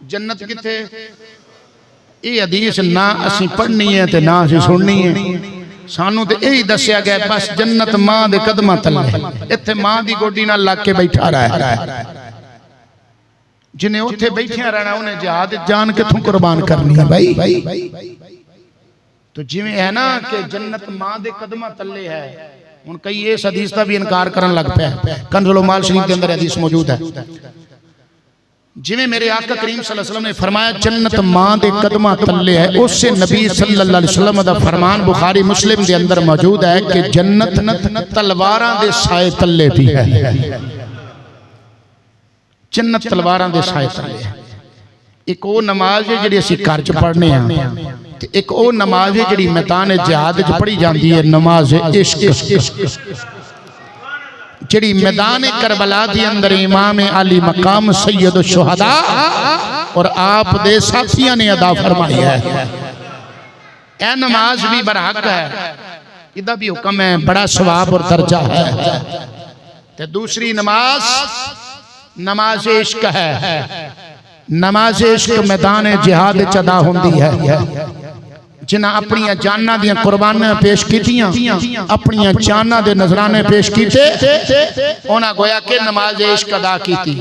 जन्नत किथे? ये हदीस ना असी पढ़नी है ते ना असी सुननी है, सानू ते यही दस्या गया बस जन्नत मां दे कदमां तले, इत्थे मां दी गोडी नाल लग के बैठा रहा है। जिन्हें उत्थे बैठिया रहना उन्हें जिहाद जान किथों कुर्बान करनी है भाई। तो जिवें है ना कि जन्नत मां दे कदमां तले है, हुण कई इस हदीस का भी इनकार करन लग पिया। कंजुल माल शरीफ के अंदर हदीस मौजूद है, जिवें मेरे आका करीम सल्लल्लाहु अलैहि वसल्लम ने फरमाया जन्नत मां दे कदमां तले है, उससे नबी सल्लल्लाहु अलैहि वसल्लम दा फरमान बुखारी मुस्लिम के अंदर मौजूद है कि जन्नत तलवारां दे साए तले भी है। जन्नत तलवारां दे साए तले है। एक वो नमाज है जिहड़ी असीं घर च पढ़ने आ, ते एक वो नमाज है जिहड़ी मैदान जिहाद च पढ़ी जाती है, नमाज इश्क, जिहड़ी मैदान करबला के अंदर इमाम अली मकाम सैयद शुहदा और आप दे साथियों ने अदा फरमाई है। यह नमाज भी बरहक है, इदा भी हुक्म है, बड़ा सवाब और दर्जा है। ते दूसरी नमाज नमाज इश्क है। नमाज इश्क मैदान जिहाद च अदा होंदी है। जिन्हें अपनी जाना दियां कुर्बानियां पेश कीतियां, अपनी जाना दे नजराने पेश कीते, उन्हां गोया के नमाज इश्क अदा कीती।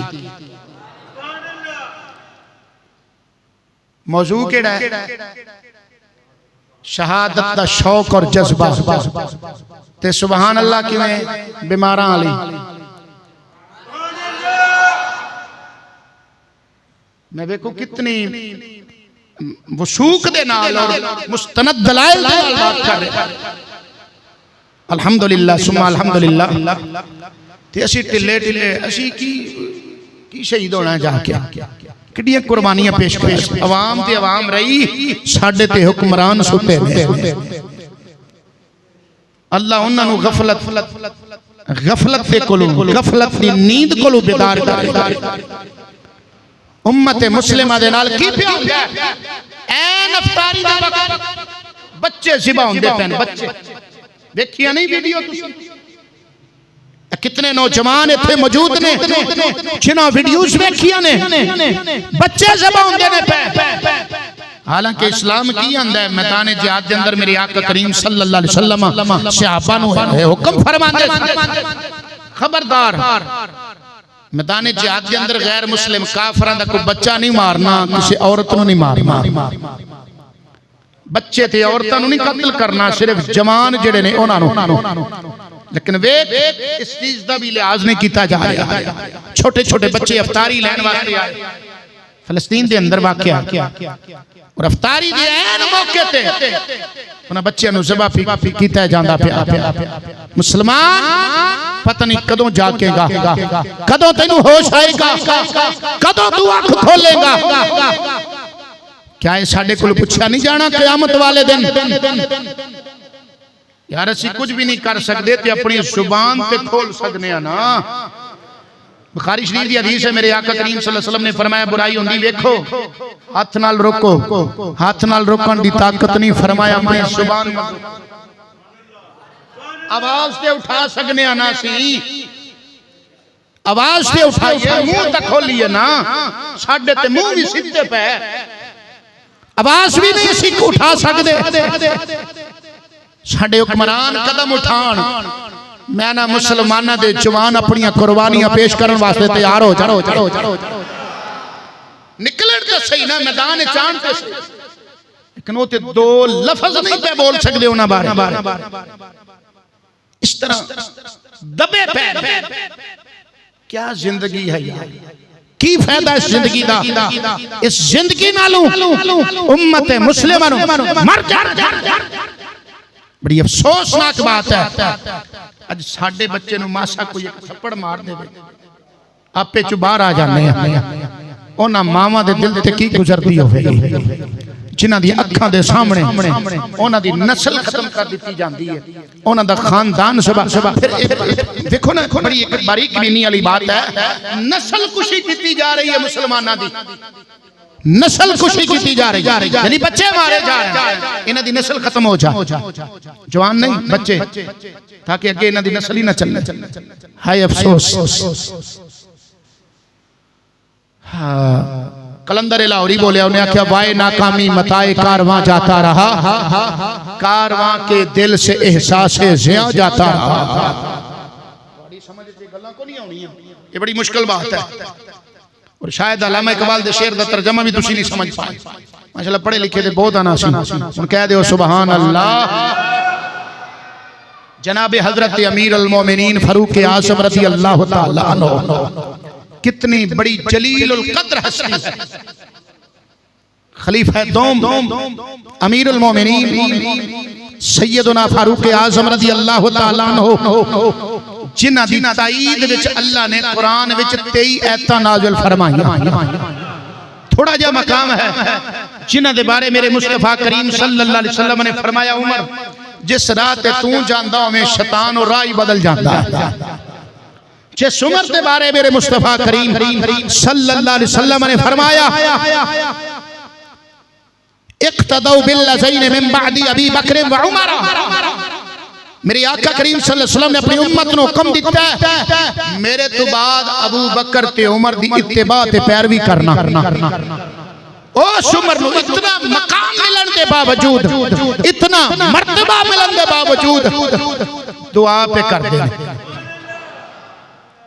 मौजू केड़ा है? शहादत दा शौक और जज्बा। ते सुभान अल्लाह किवें बीमारां वाली मैं देखो कितनी वसूक दे नाल और मुस्तनद दलाइल दे नाल बात कर रहे। अल्हम्दुलिल्लाह सुम्मा अल्हम्दुलिल्लाह। ते असी ढिले ढिले असी की शहीद होना जाके, किड्डियां कुर्बानियां पेश कर, अवाम ते अवाम रही, साडे ते हुक्मरान सुते ने। अल्लाह उन्हां नू गफलत दे कोलों, गफलत दी नींद कोलों बेदार करे। उम्मत मुस्लिमा दे नाल की पिया हुंदा है? ऐन इफ्तारी दे वक्त बच्चे ज़िबा हुंदे पैन, बच्चे देखिया नहीं वीडियो तुसीं? कितने नौजवान इत्थे मौजूद ने जिन्हां वीडियोस वेखिया ने, बच्चे ज़िबा हुंदे ने पे। हालांकि इस्लाम की आंदा है मैदान जिहाद के अंदर मेरे आका करीम सल्लल्लाहु अलैहि वसल्लम सहाबा नूं हुक्म फरमांदे, खबरदार मैदान जिहाद के अंदर गैर मुस्लिम काफरां दा कोई बच्चा नहीं मारना, किसी औरत नूं नहीं मारना, बच्चे ते औरतां नूं नहीं कत्ल करना, सिर्फ जवान जिहड़े ने उन्हां नूं। लेकिन वेख इस चीज का भी लिहाज नहीं किया जा रहा। छोटे छोटे बच्चे इफ्तारी लैण वास्ते आए, फलस्तीन के अंदर वाकया और अफतारी दे ऐन मौके ते उन्हां बच्चियां नूं ज़बा कीता जांदा पिया। मुसलमान पता नहीं कदों जागेगा, कदों तेनू होश आएगा, कदों तू अख खोलेगा। क्या ये साडे कोल पुछया नहीं जाना क़यामत वाले दिन? यार असी कुछ भी नहीं कर सकते ते अपनी जुबान ते खोल सकने हैं ना। बुखारी शरीफ की हदीस है, मेरे आका करीम सल्लल्लाहु अलैहि वसल्लम ने फरमाया बुराई होंदी वेखो हाथ नाल रोको, हाथ नाल रोकन दी ताकत नहीं, फरमाया अपनी जुबान आवाज ते उठा सकने हैं ना। सी आवाज ते उठाइए, मुंह तक खोलिए ना। साडे ते मुंह भी सीधे पे, आवाज भी नहीं सी उठा सकते। साडे हुक्मरान कदम उठान, मैं ना मुसलमाना दे जवान अपनी कुर्बानियां पेश करने वास्ते तैयार हो चढ़ो चढ़ो चढ़ो निकलन तो सही ना मैदान चांद ते सही, लेकिन वो ते दो लफ्ज नहीं पे बोल सकते उन्हां बारे। इस तरह दबे पे क्या जिंदगी है यार, की फायदा इस जिंदगी दा? इस जिंदगी नालों उम्मत मुस्लिमा मर जा। बड़ी अफसोसनाक बात है अज साडे बच्चे नूं मासा कोई एक थप्पड़ मार देवे आपे चों बाहर आ जाने हैं। उन्हां मावां दे दिल ते की गुजरदी होवेगी जिन्हां दी अखां दे सामने उन्हां दी नस्ल खत्म कर दी जांदी है, उन्हां दा खानदान फिर देखो ना बड़ी एक बारीक बीनी वाली बात है। नस्ल कुशी की जा रही है मुसलमानां दी, नस्ल कुशी की जा रही है, यानी बच्चे मारे जा रहे हैं। इन्हां दी नस्ल खत्म हो जाए, जवान नहीं बच्चे, ताकि अगे इन्हां दी नस्ल ही ना चले। हाय अफसोस। हाँ कलंदर लाहौरी बोलिया, उन्हें आख्या वाए नाकामी मताए कारवां जाता रहा, कारवां के दिल से एहसास ज़िया जाता रहा। बड़ी समझ ते गल्लां को नहीं आउणियां, ये बड़ी मुश्किल बात है। और शायद अल्लामा इकबाल दे शेर दा तर्जमा भी तुसी नहीं समझ पाए। माशाअल्लाह पढ़े लिखे दे बहुत आना सी, हुण कह दिओ सुभान अल्लाह। जनाब हजरत अमीर अल मोमिनीन फारूक आज़म रज़ी अल्लाह तआला अन्हु कितनी बड़ी जलील उल कद्र हस्ती है। खलीफा दोम अमीर अल मोमिनीन सैयदना फारूक आज़म रज़ी अल्लाह तआला अन्हु जिन्हां दी ताईद विच अल्लाह ने कुरान विच 23 आयतां नाज़िल फरमाईयां। थोड़ा जा मकाम है जिन्हां दे बारे मेरे मुस्तफा करीम सल्लल्लाहु अलैहि वसल्लम ने फरमाया उमर जिस राह ते तू जांदा होवें शैतान और राह ही बदल जांदा है। जिस उमर के बारे मेरे मुस्तफा करीम सल्लल्लाहु अलैहि वसल्लम ने फरमाया इक्तदौ बिल्लज़ैन मिन बअदी अबी बकर व उमर। मेरे आका करीम सल्लल्लाहु अलैहि वसल्लम ने अपनी उम्मत को हुक्म दिता है मेरे तो बाद अबू बकर ते उमर दी इत्तिबा ते पैरवी करना। उस उमर नूं इतना मकाम मिलन के बावजूद, इतना मर्तबा मिलन के बावजूद दुआ पे कर दे।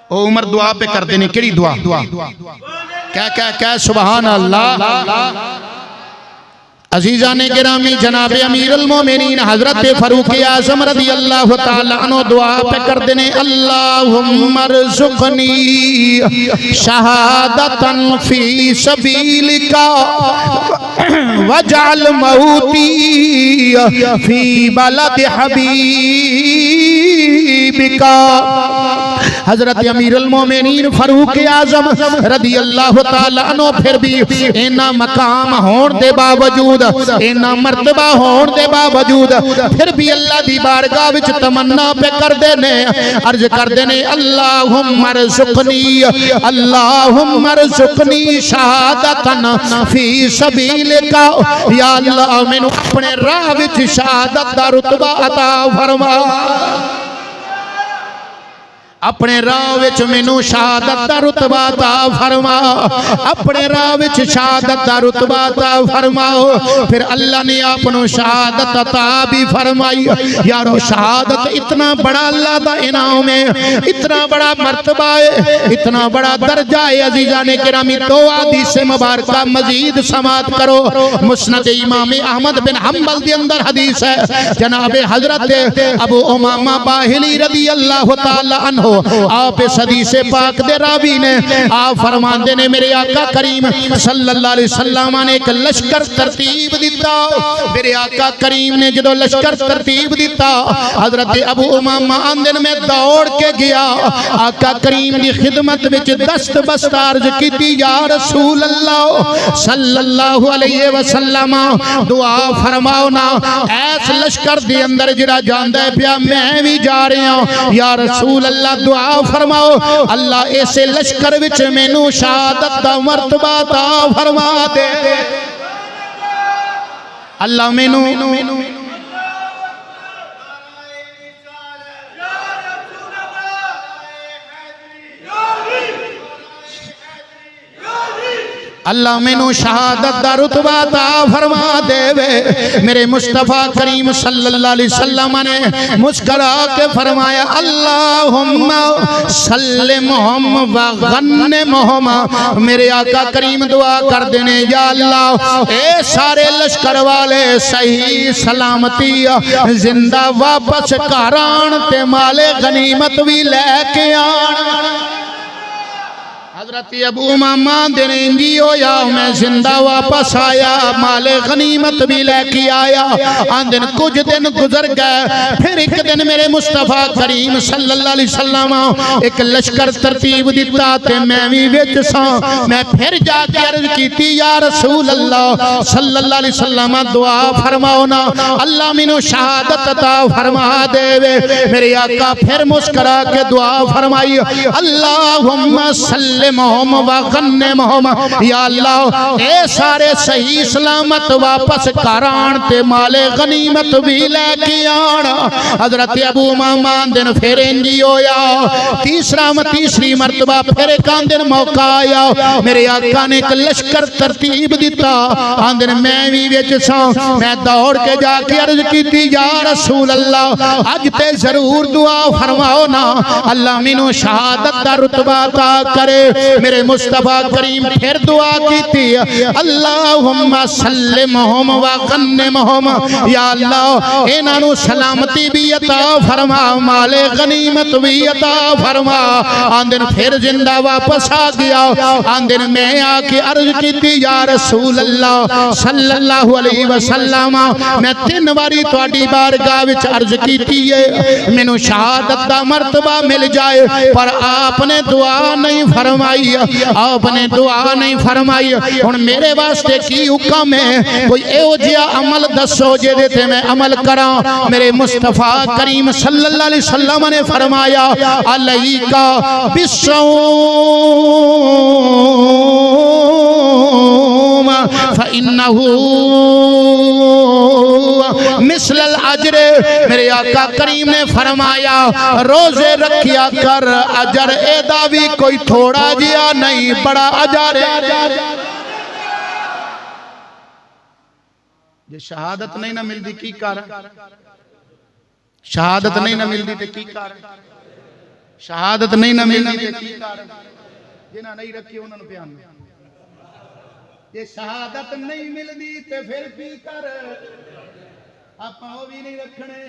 ओ उमर दुआ पे कर देने, केड़ी दुआ? क्या सुभान अल्लाह। अजीजाने गिरामी जनाब अमीर अल मोमिनीन हजरत फारूक आज़म रज़ी अल्लाह तआला अन्हु दुआ पे कर देने अल्लाहुम्मा रज़ुक़नी शहादतन फी सबीलिका वजअल मौती फी बलद हबीबिका। हजरत अमीर अल मोमिनीन फारूक आज़म रज़ी अल्लाह तआला अन्हु फिर भी इन्ना मकाम होने के बावजूद, इन्ना मर्तबा होने के बावजूद फिर भी अल्लाह दी बारगाह विच तमन्ना पे करदे ने, अर्ज करदे ने अल्लाहुम्मा रज़ुक़नी, अल्लाहुम्मा रज़ुक़नी शहादतन फी सबीलिका। या अल्लाह मैनू अपने राह विच शहादत दा रुतबा अता फरमा, अपने राह विच मैनू शहादत दा रुतबा अता फरमा, अपने राह विच शहादत दा रुतबा अता फरमाओ। फिर अल्लाह ने आपनो शहादत अता भी फरमाई। यारो शहादत इतना बड़ा अल्लाह दा इनाम है, इतना बड़ा मर्तबा है, इतना बड़ा दर्जा है। अजीजाने किरामी दो हदीस मुबारका मजीद समात करो। मुस्नद इमाम अहमद बिन हंबल के अंदर हदीस है जनाब हजरत अबू उमामा बाहिली रज़ी अल्लाह तआला अन्हु आप इस हदीस पाक दे रावी ने आप फरमाते ने मेरे आका करीम सल्लल्लाहु अलैहि वसल्लम ने एक लश्कर तरतीब दिता। मेरे आका करीम ने जो लश्कर तरतीब दिता हजरत अबू उमामा आंदन में दौड़ के गया आका करीम की खिदमत विच दस्त बस्त अर्ज की या रसूल अल्लाह सल्लल्लाहु अलैहि वसल्लम दुआ फरमाओ ना ऐस लश्कर दे अंदर जिहड़ा जांदा है पिया मैं भी जा रहा हूं या रसूल अल्लाह दुआ फरमाओ अल्लाह ऐसे लश्कर विच मैनू शहादत दा मर्तबा ता फरमा दे अल्लाह मैनू अल्लाह मैनू शहादत दा रुतबा ता फरमा देवे। मेरे मुस्तफा करीम सल्लल्लाहु अलैहि वसल्लम ने मुस्कुरा के फरमाया अल्लाहुम्मा सल्ले मोहम्मद व गन्ने मोहम्मद। मेरे आका करीम दुआ कर देने या अल्लाह ए सारे लश्कर वाले सही सलामती जिंदा वापस घर आन ते माले गनीमत भी लेके आन। हजरत अबू उमामा दिन इंजी होया मैं जिंदा वापस आया माले गनीमत भी लेके आया। दिन कुछ दिन गुजर गए फिर एक दिन मेरे मुस्तफा करीम सल्लल्लाहु अलैहि वसल्लम एक लश्कर तरतीब दिता ते मैं भी विच सा। मैं फिर जाके अर्ज कीती या रसूल अल्लाह सल्लल्लाहु अलैहि वसल्लम दुआ फरमाओ ना अल्लाह मैनू शहादत अता फरमा देवे। मेरे आका फिर मुस्कुरा के दुआ फरमाई अल्लाहुम्मा सल्ले मोहम्मद व गन्ने मोहम्मद। या अल्लाह ए सारे सही सलामत वापस घर आन ते माले गनीमत भी लेके आन। हजरत अबू उमामा दिन फिर इंजी होया तीसरी मर्तबा फिर एक दिन मौका आया मेरे आका ने एक लश्कर तरतीब दिता। आंदन मैं भी विच सा। मैं दौड़ के जाके अर्ज की या रसूल अल्लाह अज ते जरूर दुआ फरमाओ ना अल्लाह मैनू शहादत दा रुतबा अता करे। मेरे मुस्तफा करीम फिर दुआ की अल्लाहुम्मा सल्ले मोहम्मद व गन्ने मोहम्मद। या अल्लाह इन्हां नू सलामती भी अता फरमा माले गनीमत भी अता फरमा। आंदन फिर जिंदा वापस आ गया। आंदन मैं आके अर्ज की या रसूल अल्लाह सल्लल्लाहु अलैहि वसल्लम मैं 3 बारी तुहाडी बारगाह विच अर्ज की है मैनू शहादत दा मर्तबा मिल जाए पर आपने दुआ नहीं फरमाई आपने दुआ नहीं फरमाई। हुण मेरे वास्ते की हुक्म है कोई एहो जिहा अमल दसो जेदे ते मैं अमल करा। मेरे मुस्तफा करीम सल्लल्लाहु अलैहि वसल्लम ने फरमाया अलैका बिस्सौम फइन्नहु मिसलल अजर। मेरे आका करीम ने फरमाया रोजे रखिया कर अजर एदा भी कोई थोड़ा जिया नहीं बड़ा अजर है। जे शहादत नहीं ना मिलती की कारण शहादत नहीं ना मिलती ते की कारण शहादत नहीं ना मिलती ते की कारण जिन्हां नहीं रखी उन्हां नूं प्यान जे शहादत नहीं मिलती ते फिर की कर आपां ओ भी नहीं रखने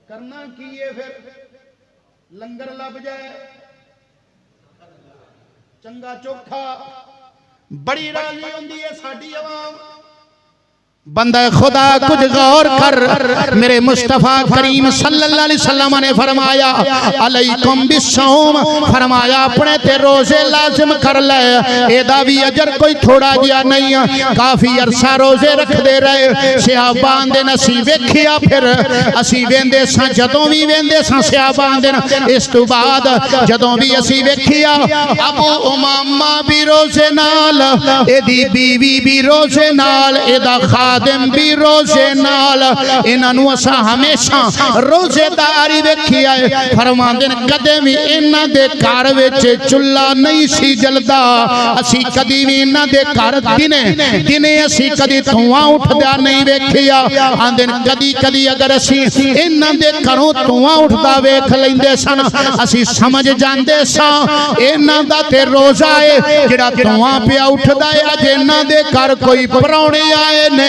करना की है फिर लंगर लभ जाए चंगा चोखा बड़ी राजी होंदी है साडी आवाम। बंदा खुदा कुछ गौर कर। मेरे मुस्तफा करीम सल्लल्लाहु अलैहि वसल्लम ने फरमाया अलैकुम बिस्सौम फरमाया अपने ते रोजे लाजिम कर ले एदा भी अजर कोई थोड़ा जिहा नहीं। काफी अरसा रोजे रखते रहे सहाबा दे असी वेखिया फिर असी वेंदे सां जदों भी वेंदे सां सहाबा दे। इस तो बाद जदों भी असी वेखिया अबू उमामा भी रोजे नाल एदी बीवी भी रोजे नाल एदा खादिम भी रोजे नाल इन्हां नूं असां हमेशा रोजेदारी वेखी है। फरमांदे ने कदे भी इन्हां दे घर विच चुल्हा नहीं सी जलदा। असी कदी भी इन्हां दे घर दिने दिने असी कदी धुआं उठदा नहीं वेखिया। आंदे ने कदी कदी अगर असी इन्हां दे घरों धुआं उठदा वेख लैंदे सन असी समझ जांदे सां इन्हां दा ते रोजा है जिहड़ा धुआं पिया उठदा है अज इन्हां दे घर कोई परौणे आए ने।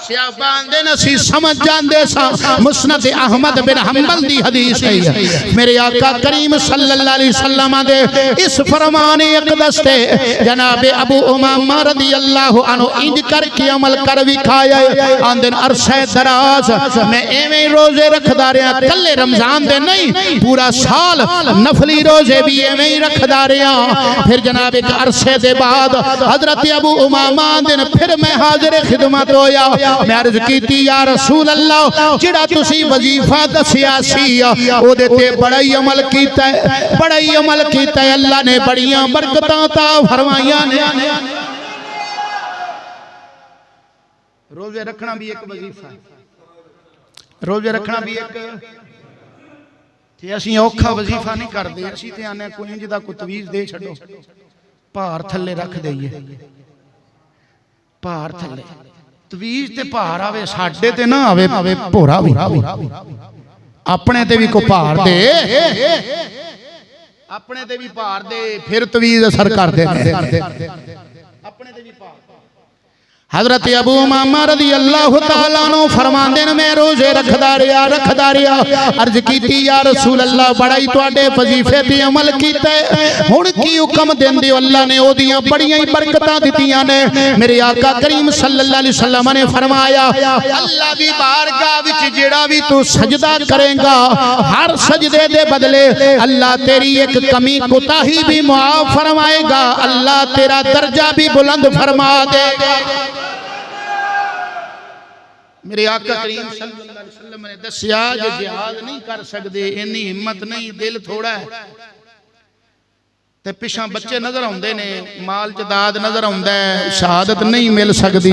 सियाबांदे नसी समझ जांदे सा मुस्नद अहमद बिन हंबल दी हदीस है मेरे आका करीम सल्लल्लाहु अलैहि वसल्लम दे इस फरमाने अक़दस ते जनाब अबू उमामा रज़ियल्लाहु अन्हु इंज करके अमल कर विखाया आंदे अरसे दराज मैं एवें रोजे रखदा रहा कल्ले रमजान दे नहीं पूरा साल नफली रोजे भी एवें ही रखदा रहा फिर जनाब एक अरसे दे बाद हजरत अबू उमामा दिन फिर मैं हाजिर खिदमत होया मैं अर्ज कीती या रसूल अल्लाह जिहड़ा तुसी वजीफा दसिया सी ओदे ते बड़ा ही अमल कीता है बड़ा ही अमल कीता है अल्लाह ने बड़ियां बरकतां अता फरमाईयां ने रोजे रखना भी एक वजीफा रोजे रखना भी एक ते असीं औखा वजीफा नहीं करदे असीं ते आने कोई जिदा कोई तवीज़ दे छड्डो भार थल्ले रख दईए भार थल्ले तवीज़ ते भार आवे साडे ते ना आवे भोरा भी अपने ते भी को भार दे अपने ते भी भार दे फिर तवीज़ असर कर दे अपने ते भी भार हजरत अबू उमामा रज़ियल्लाहु तआला अन्हु फरमांदे ने मैं रोजे रखदा रहा अर्ज कीती या रसूल अल्लाह बड़ा ही तुहाडे वजीफे ते अमल कीता हुण की हुक्म देंदे हो अल्लाह ने ओदियां बड़ियां ही बरकतां दित्तियां ने मेरे आका करीम सल्लल्लाहु अलैहि वसल्लम ने फरमाया अल्लाह दी बारगाह विच जेड़ा भी तू सजदा करेगा हर सजदे दे बदले अल्लाह तेरी एक कमी कोताही भी मुआफ फरमाएगा अल्लाह तेरा दर्जा भी बुलंद फरमा देगा मेरे आका करीम सल्लल्लाहु अलैहि वसल्लम ने दस्या जो जिहाद नहीं कर सकते इन्नी हिम्मत नहीं दिल थोड़ा है ते पिछा बच्चे नजर आउंदे ने माल जदाद नजर आउंदा है शहादत नहीं मिल सकती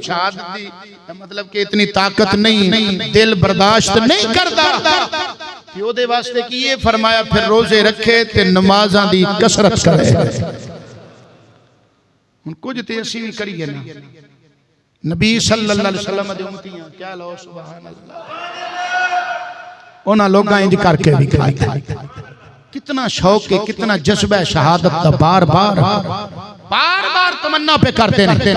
शहादत दी मतलब कि इतनी ताकत नहीं दिल बर्दाश्त नहीं करता कि ओदे वास्ते की ये फरमाया फिर रोजे रखे ते नमाज़ां दी कसरत करे हुण कुछ ते असीं भी करिए ना नबी सल्लल्लाहु अलैहि वसल्लम दे उम्मतियां क्या लो सुभान अल्लाह उन्हां लोगां इंज करके दिखाया कितना शौक है कितना जज्बा है शहादत का बार बार तमन्ना पे करते रहते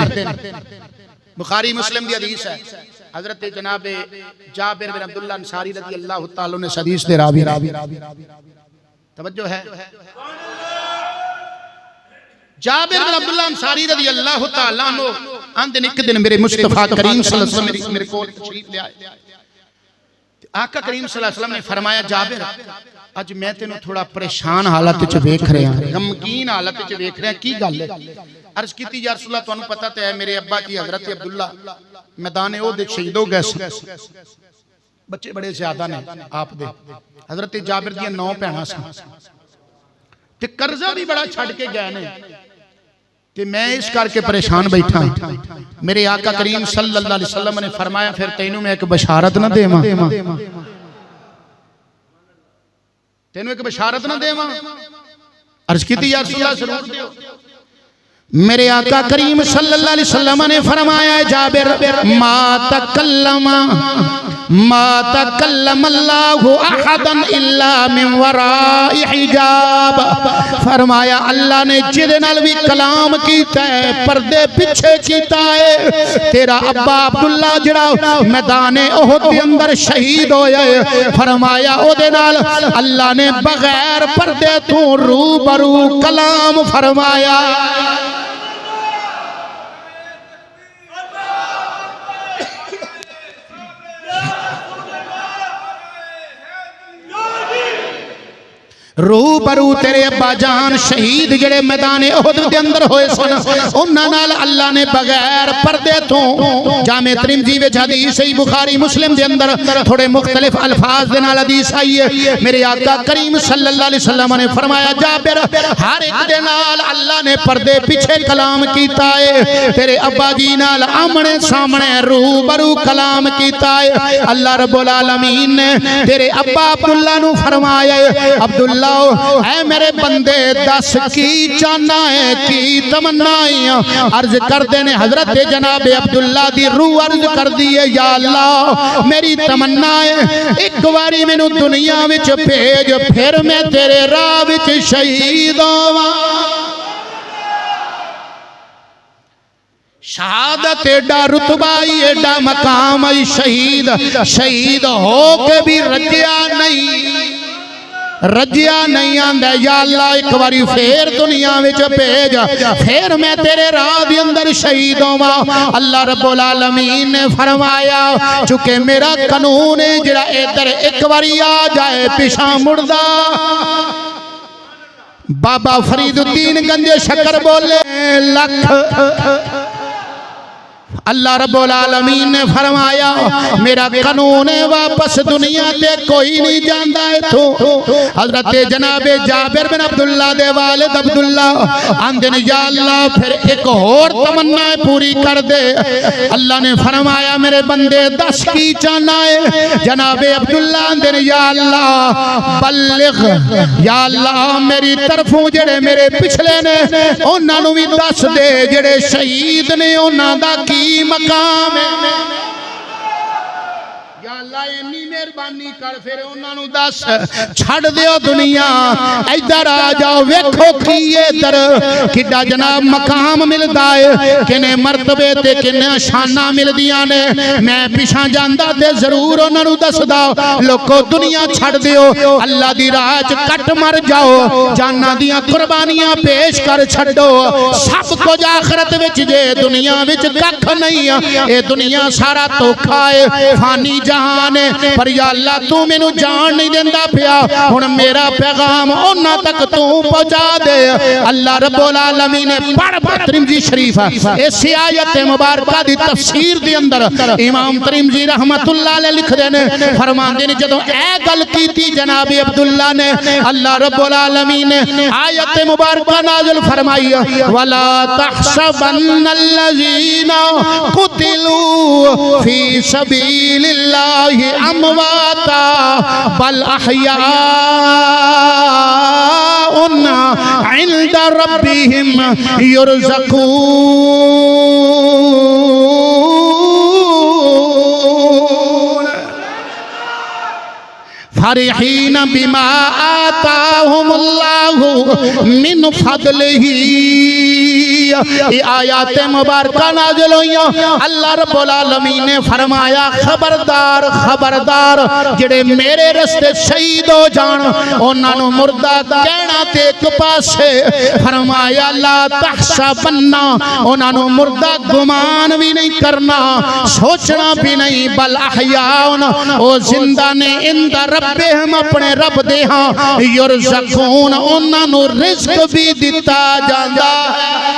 बुखारी मुस्लिम की हदीस है हजरत जनाब जाबिर बिन अब्दुल्लाह अंसारी रज़ियल्लाहु तआला ने हदीस दे रावी तवज्जो है जाबिर बिन अब्दुल्लाह अंसारी रज़ियल्लाहु तआला अन्हु आंदे एक दिन मेरे मुस्तफा करीम सल्लल्लाहु अलैहि वसल्लम मेरे कोल तशरीफ ले आए आका करीम सल्लल्लाहु अलैहि वसल्लम ने फरमाया जाबिर अज मैं तेनू थोड़ा परेशान हालत च वेख रहा गमगीन हालत च वेख रहा की गल है अर्ज कीती या रसूल अल्लाह तुहानू पता ते है मेरे अब्बा जी हजरत अब्दुल्ला मैदान ओहद शहीद हो गए बच्चे बड़े ज्यादा ने आप दे हजरत जाबिर दी 9 भैणां सन ते कर्जा भी बड़ा छड़ के गए ने ते मैं इस करके परेशान बैठा मेरे आका करीम सल्लल्लाहु अलैहि वसल्लम ने फरमाया फिर तेनू मैं एक बशारत ना देवां तेनू एक बशारत ना देवां अर्ज कीती या रसूल अल्लाह जरूर दियो मेरे आका करीम सल्लल्लाहु अलैहि वसल्लम ने फरमाया जाबिर मा तकल्लम अल्लाहु अहदन इल्ला मिन वराई हिजाब फरमाया अल्लाह ने जिदे नाल भी कलाम कीता है पर्दे पीछे कीता है तेरा अब्बा अब्दुल्ला जड़ा मैदान ओहद के अंदर शहीद होया है फरमाया ओदे नाल अल्लाह ने बगैर पर्दे तो रूबरू कलाम फरमाया रूबरू तेरे अब्बा जान शहीद जड़े मैदान ओहद के अंदर होए सन उन्हां नाल अल्लाह ने बगैर पर्दे तो जामे तिरमिज़ी विच हदीस है बुखारी मुस्लिम दे अंदर थोड़े मुख्तलिफ अल्फाज दे नाल हदीस आई है मेरे आका करीम सल्लल्लाहु अलैहि वसल्लम ने फरमाया जाबिर हर एक दे नाल अल्लाह ने पर्दे पीछे कलाम कीता है तेरे अब्बा जी नाल आमने सामने रूबरू कलाम कीता है अल्लाह रब्बुल आलमीन ने तेरे अब्बा अब्दुल्ला नु फरमाया अब्दुल्ला है मेरे बंदे दस की चाहना है की तमन्ना है अर्ज करते ने हजरत जनाब अब्दुल्ला दी रूह अर्ज कर दी है या अल्लाह मेरी तमन्ना है एक बारी मैनू दुनिया विच भेज फिर मैं तेरे राह विच शहीद होवां शहादत एडा रुतबा एडा मकाम शहीद शहीद हो के भी रजिया नहीं आंदा। या अल्लाह एक बारी फिर दुनिया विच भेज, फिर मैं तेरे राह दे अंदर शहीद होवां। अल्लाह रब्बुल आलमीन ने फरमाया चुके मेरा कानून है जिहड़ा इधर एक बारी आ जाए पिछा मुड़दा। बाबा फरीदुद्दीन गंजे शक्कर बोले लख। अल्लाह रब्बुल आलमीन ने फरमाया मेरा कानून है वापस दुनिया ते कोई नहीं जांदा इथों। हजरत जनाबे जाबिर बिन अब्दुल्ला दे वालिद अब्दुल्ला आंदे ने या अल्लाह फिर एक और तमन्ना पूरी कर दे। अल्लाह ने फरमाया मेरे बंदे दस की चाहना है। जनाबे अब्दुल्ला आंदे ने या अल्लाह बल्लिग, या अल्लाह मेरी तरफों जेड़े मेरे पिछले ने उन्हां नूं भी दस दे जेड़े शहीद ने उन्हां दा की मकाम है। या अल्लाह इन्नी मेहरबानी कर फिर उन्होंने दस छड़ दियो दुनिया इधर आ जाओ वेखो की इधर किड्डा जनाब मकाम मिलता है किने मरतबे ते किने शाना मिलदियां ने। मैं पिछा जांदा ते जरूर उन्होंने दसदा लोको दुनिया छड़ दियो अल्लाह दी राह च कट मर जाओ जाना दियां कुर्बानियां पेश कर छड्डो सब कुछ आखिरत विच जे दुनिया विच कख नहीं ए दुनिया सारा धोखा है फानी जहान पर या अल्लाह तू मैनू जान नहीं देंदा पिया हुण मेरा पैगाम उन्हां तक तू पहुंचा दे। अल्लाह रब्बुल आलमीन ने पढ़ तिरमिजी शरीफ इस आयत मुबारका दी तफसीर दे अंदर इमाम तिरमिजी रहमतुल्लाह अलैह लिखदे ने फरमांदे ने जदों ए गल कीती जनाब अब्दुल्ला ने अल्लाह रब्बुल आलमीन ने आयत मुबारका नाज़िल फरमाई वला तहसबन्नल्लज़ीना कुतिलू फी सबीलिल्लाह अमवाता बल अहयाउन इंद रब्बिहिम फरिहीन बिमा आताहुमुल्लाहु मिन फदलिही। ये आयत मुबारका नाज़िल हुईयां अल्लाह रब्बुल आलमीन ने फरमाया खबरदार खबरदार जेड़े मेरे रस्ते शहीद हो जान उन्हां नूं मुर्दा कहना ते एक पासे फरमाया ला तहसबन्ना उन्हां नूं मुर्दा गुमान भी नहीं करना सोचना भी नहीं बल अहयाउन ओ जिंदा ने इंदा रब्बिहिम अपने रब दे हां युरज़कून उन्हां नूं रिज़्क भी दिता जांदा है।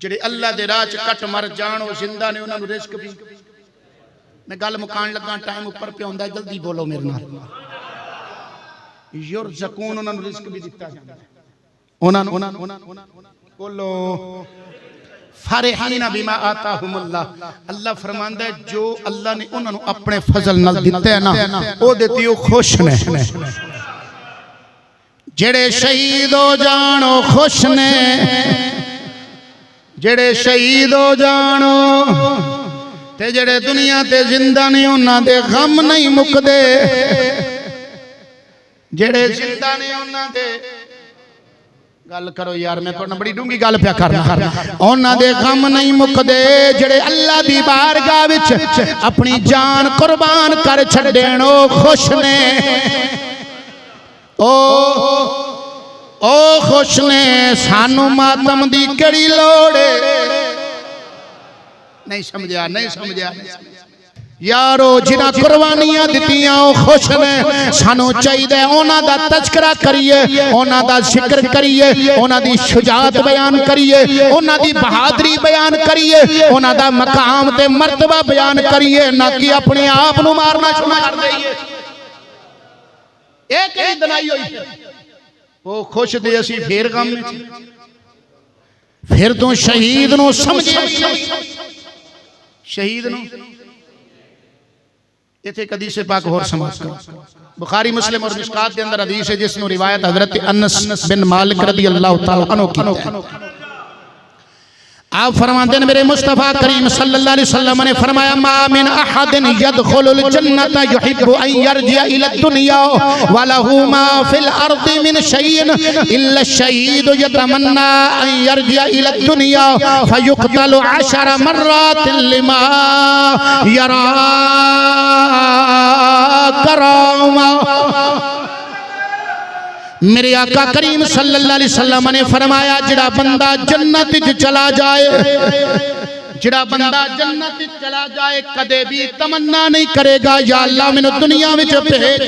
जेड़े अल्लाह दे राह च कट मर जान ओ जिंदा ने उन्हां नूं रिज़्क भी। मैं गल मुकान लगा टाइम ऊपर पे आंदा जल्दी बोलो मेरे नाल। युरज़कून उन्हां नूं रिज़्क भी दिता जांदा है उन्हां नूं बोलो फरिहीन बिमा आताहुमुल्लाह। अल्लाह फरमांदा है जो अल्लाह ने उन्हां नूं अपने फजल नाल दिता है ना ओ देती ओ खुश ने। जेड़े शहीद हो जान ओ खुश ने जेड़े शहीद हो जानो ते जेड़े दुनिया ते जिंदा नहीं उन्हां दे गम नहीं मुकदे। जेड़े जिंदा नहीं उन्हां दे गल करो यार मैं तो बड़ी डूंगी गल प्या करना उन्हां दे गम नहीं मुकदे। जेड़े अल्लाह दी बारगाह विच अपनी जान कुर्बान कर छड्डेण ओ खुश ने ओ खुश ने। सानू मातम दी केड़ी लोड़ नहीं समझा नहीं समझा यारो जिन्हां कुर्बानियां दित्तियां ओ खुश ने। सानू चाहिए उन्हां दा तज़किरा करिए उन्हां दा जिक्र करिए उन्हां दी शुजाअत बयान करिए उन्हां दी बहादुरी बयान करिए उन्हां दा मकाम ते मर्तबा बयान करिए ना कि अपने आप नू मारना शुरू कर दईए। एक ही दनाई होई वो खुश दे असी फिर गम फिर तू शहीद नु समझे शहीद नु इथे कदी से पाक होर समाज करो बुखारी मुस्लिम और मिशकात के अंदर हदीस है जिसनु रिवायत हजरत अनस बिन मालिक रदी अल्लाह तआला अन्हु की। आप फरमाते हैं मेरे मुस्तफ़ा करीम सल्लल्लाहु अलैहि वसल्लम ने फरमाया मा मिन अहदिन यदखुलुल जन्नत युहिब्बु अन यरजिअ इला दुनिया व लहू मा फिल अर्दि मिन शैइन इल्ला शहीद यतमन्ना अन यरजिअ इला दुनिया फयुक्तलु 10 मर्रातिन लिमा यरा करामा। मेरे आका करीम सल्लल्लाहु अलैहि वसल्लम ने फरमाया जिड़ा बंदा जन्नत च चला जाए, जिड़ा बंदा जन्नत च चला जाए कदे भी तमन्ना नहीं करेगा या अल्लाह मैनू दुनिया विच भेज,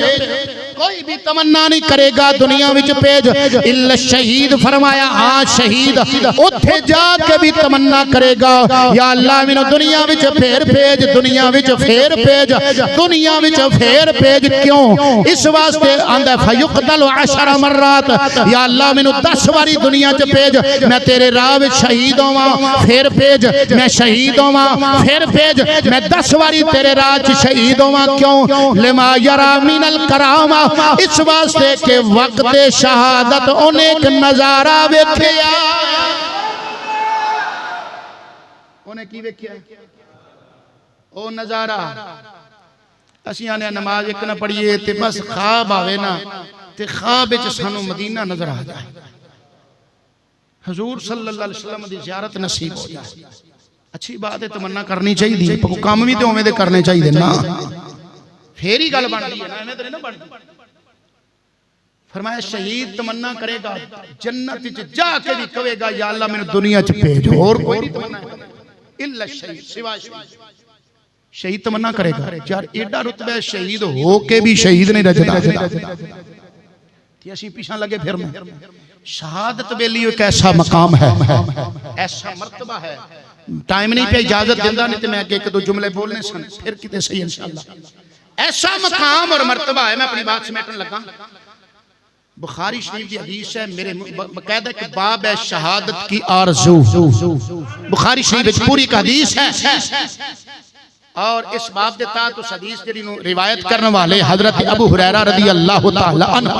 कोई भी तमन्ना नहीं करेगा दुनिया विच भेज इल्ला शहीद। फरमाया हाँ शहीद उथे जाके भी तमन्ना करेगा या अल्लाह मैनू दुनिया विच फेर भेज, दुनिया विच फेर भेज, दुनिया विच फेर भेज। क्यों? इस वास्ते आंदा फयुक्तलु 10 मर्रात, या अल्लाह मैनू 10 बारी दुनिया च भेज, मैं तेरे राह विच शहीद होवां फिर भेज, मैं शहीद होवां फिर भेज, मैं 10 बारी तेरे राह च शहीद होवां। क्यों? लिमा यरा मिनल करामा, इस वास्ते के वक्त शहादत उन्हें एक नजारा वेखिया, उन्हें की वेखिया ओ नजारा। असीं आने नमाज एक ना पढ़िए ते बस ख्वाब आवे ना ते ख्वाब विच सानू मदीना नजर आ जाए, हुजूर सल्लल्लाहु अलैहि वसल्लम दी ज़ियारत नसीब हो जाए। अच्छी बात है, तमन्ना करनी चाहिए, काम भी तो उवें दे करने चाहिए ना, फिर ही गल बनदी है ना, एवें तो नहीं ना बनदी। फरमाया शहीद तमन्ना करेगा जन्नत च जाके भी कहेगा या अल्लाह मैनू दुनिया च भेज, और कोई नहीं तमन्ना इल्ला शहीद, सिवा शहीद। शहीद तमन्ना करेगा यार, एडा रुतबा शहीद हो के भी शहीद नहीं रजदा, असीं पीछा लगे फिर शहादत वेली एक ऐसा मकाम है, ऐसा मर्तबा है। टाइम नहीं पे इजाजत देंदा, नहीं तो मैं एक दो जुमले बोलने सन फिर किते सही इंशाअल्लाह। ऐसा मकाम और मर्तबा है, मैं अपनी बात समेटन लगा। बुखारी शरीफ की हदीस है, मेरे बकायदा एक बाब है शहादत की आरज़ू, बुखारी शरीफ पूरी का हदीस है। और इस बाब के तहत उस हदीस की रिवायत करने वाले हजरत अबू हुरैरा रज़ी अल्लाह तआला अन्हु,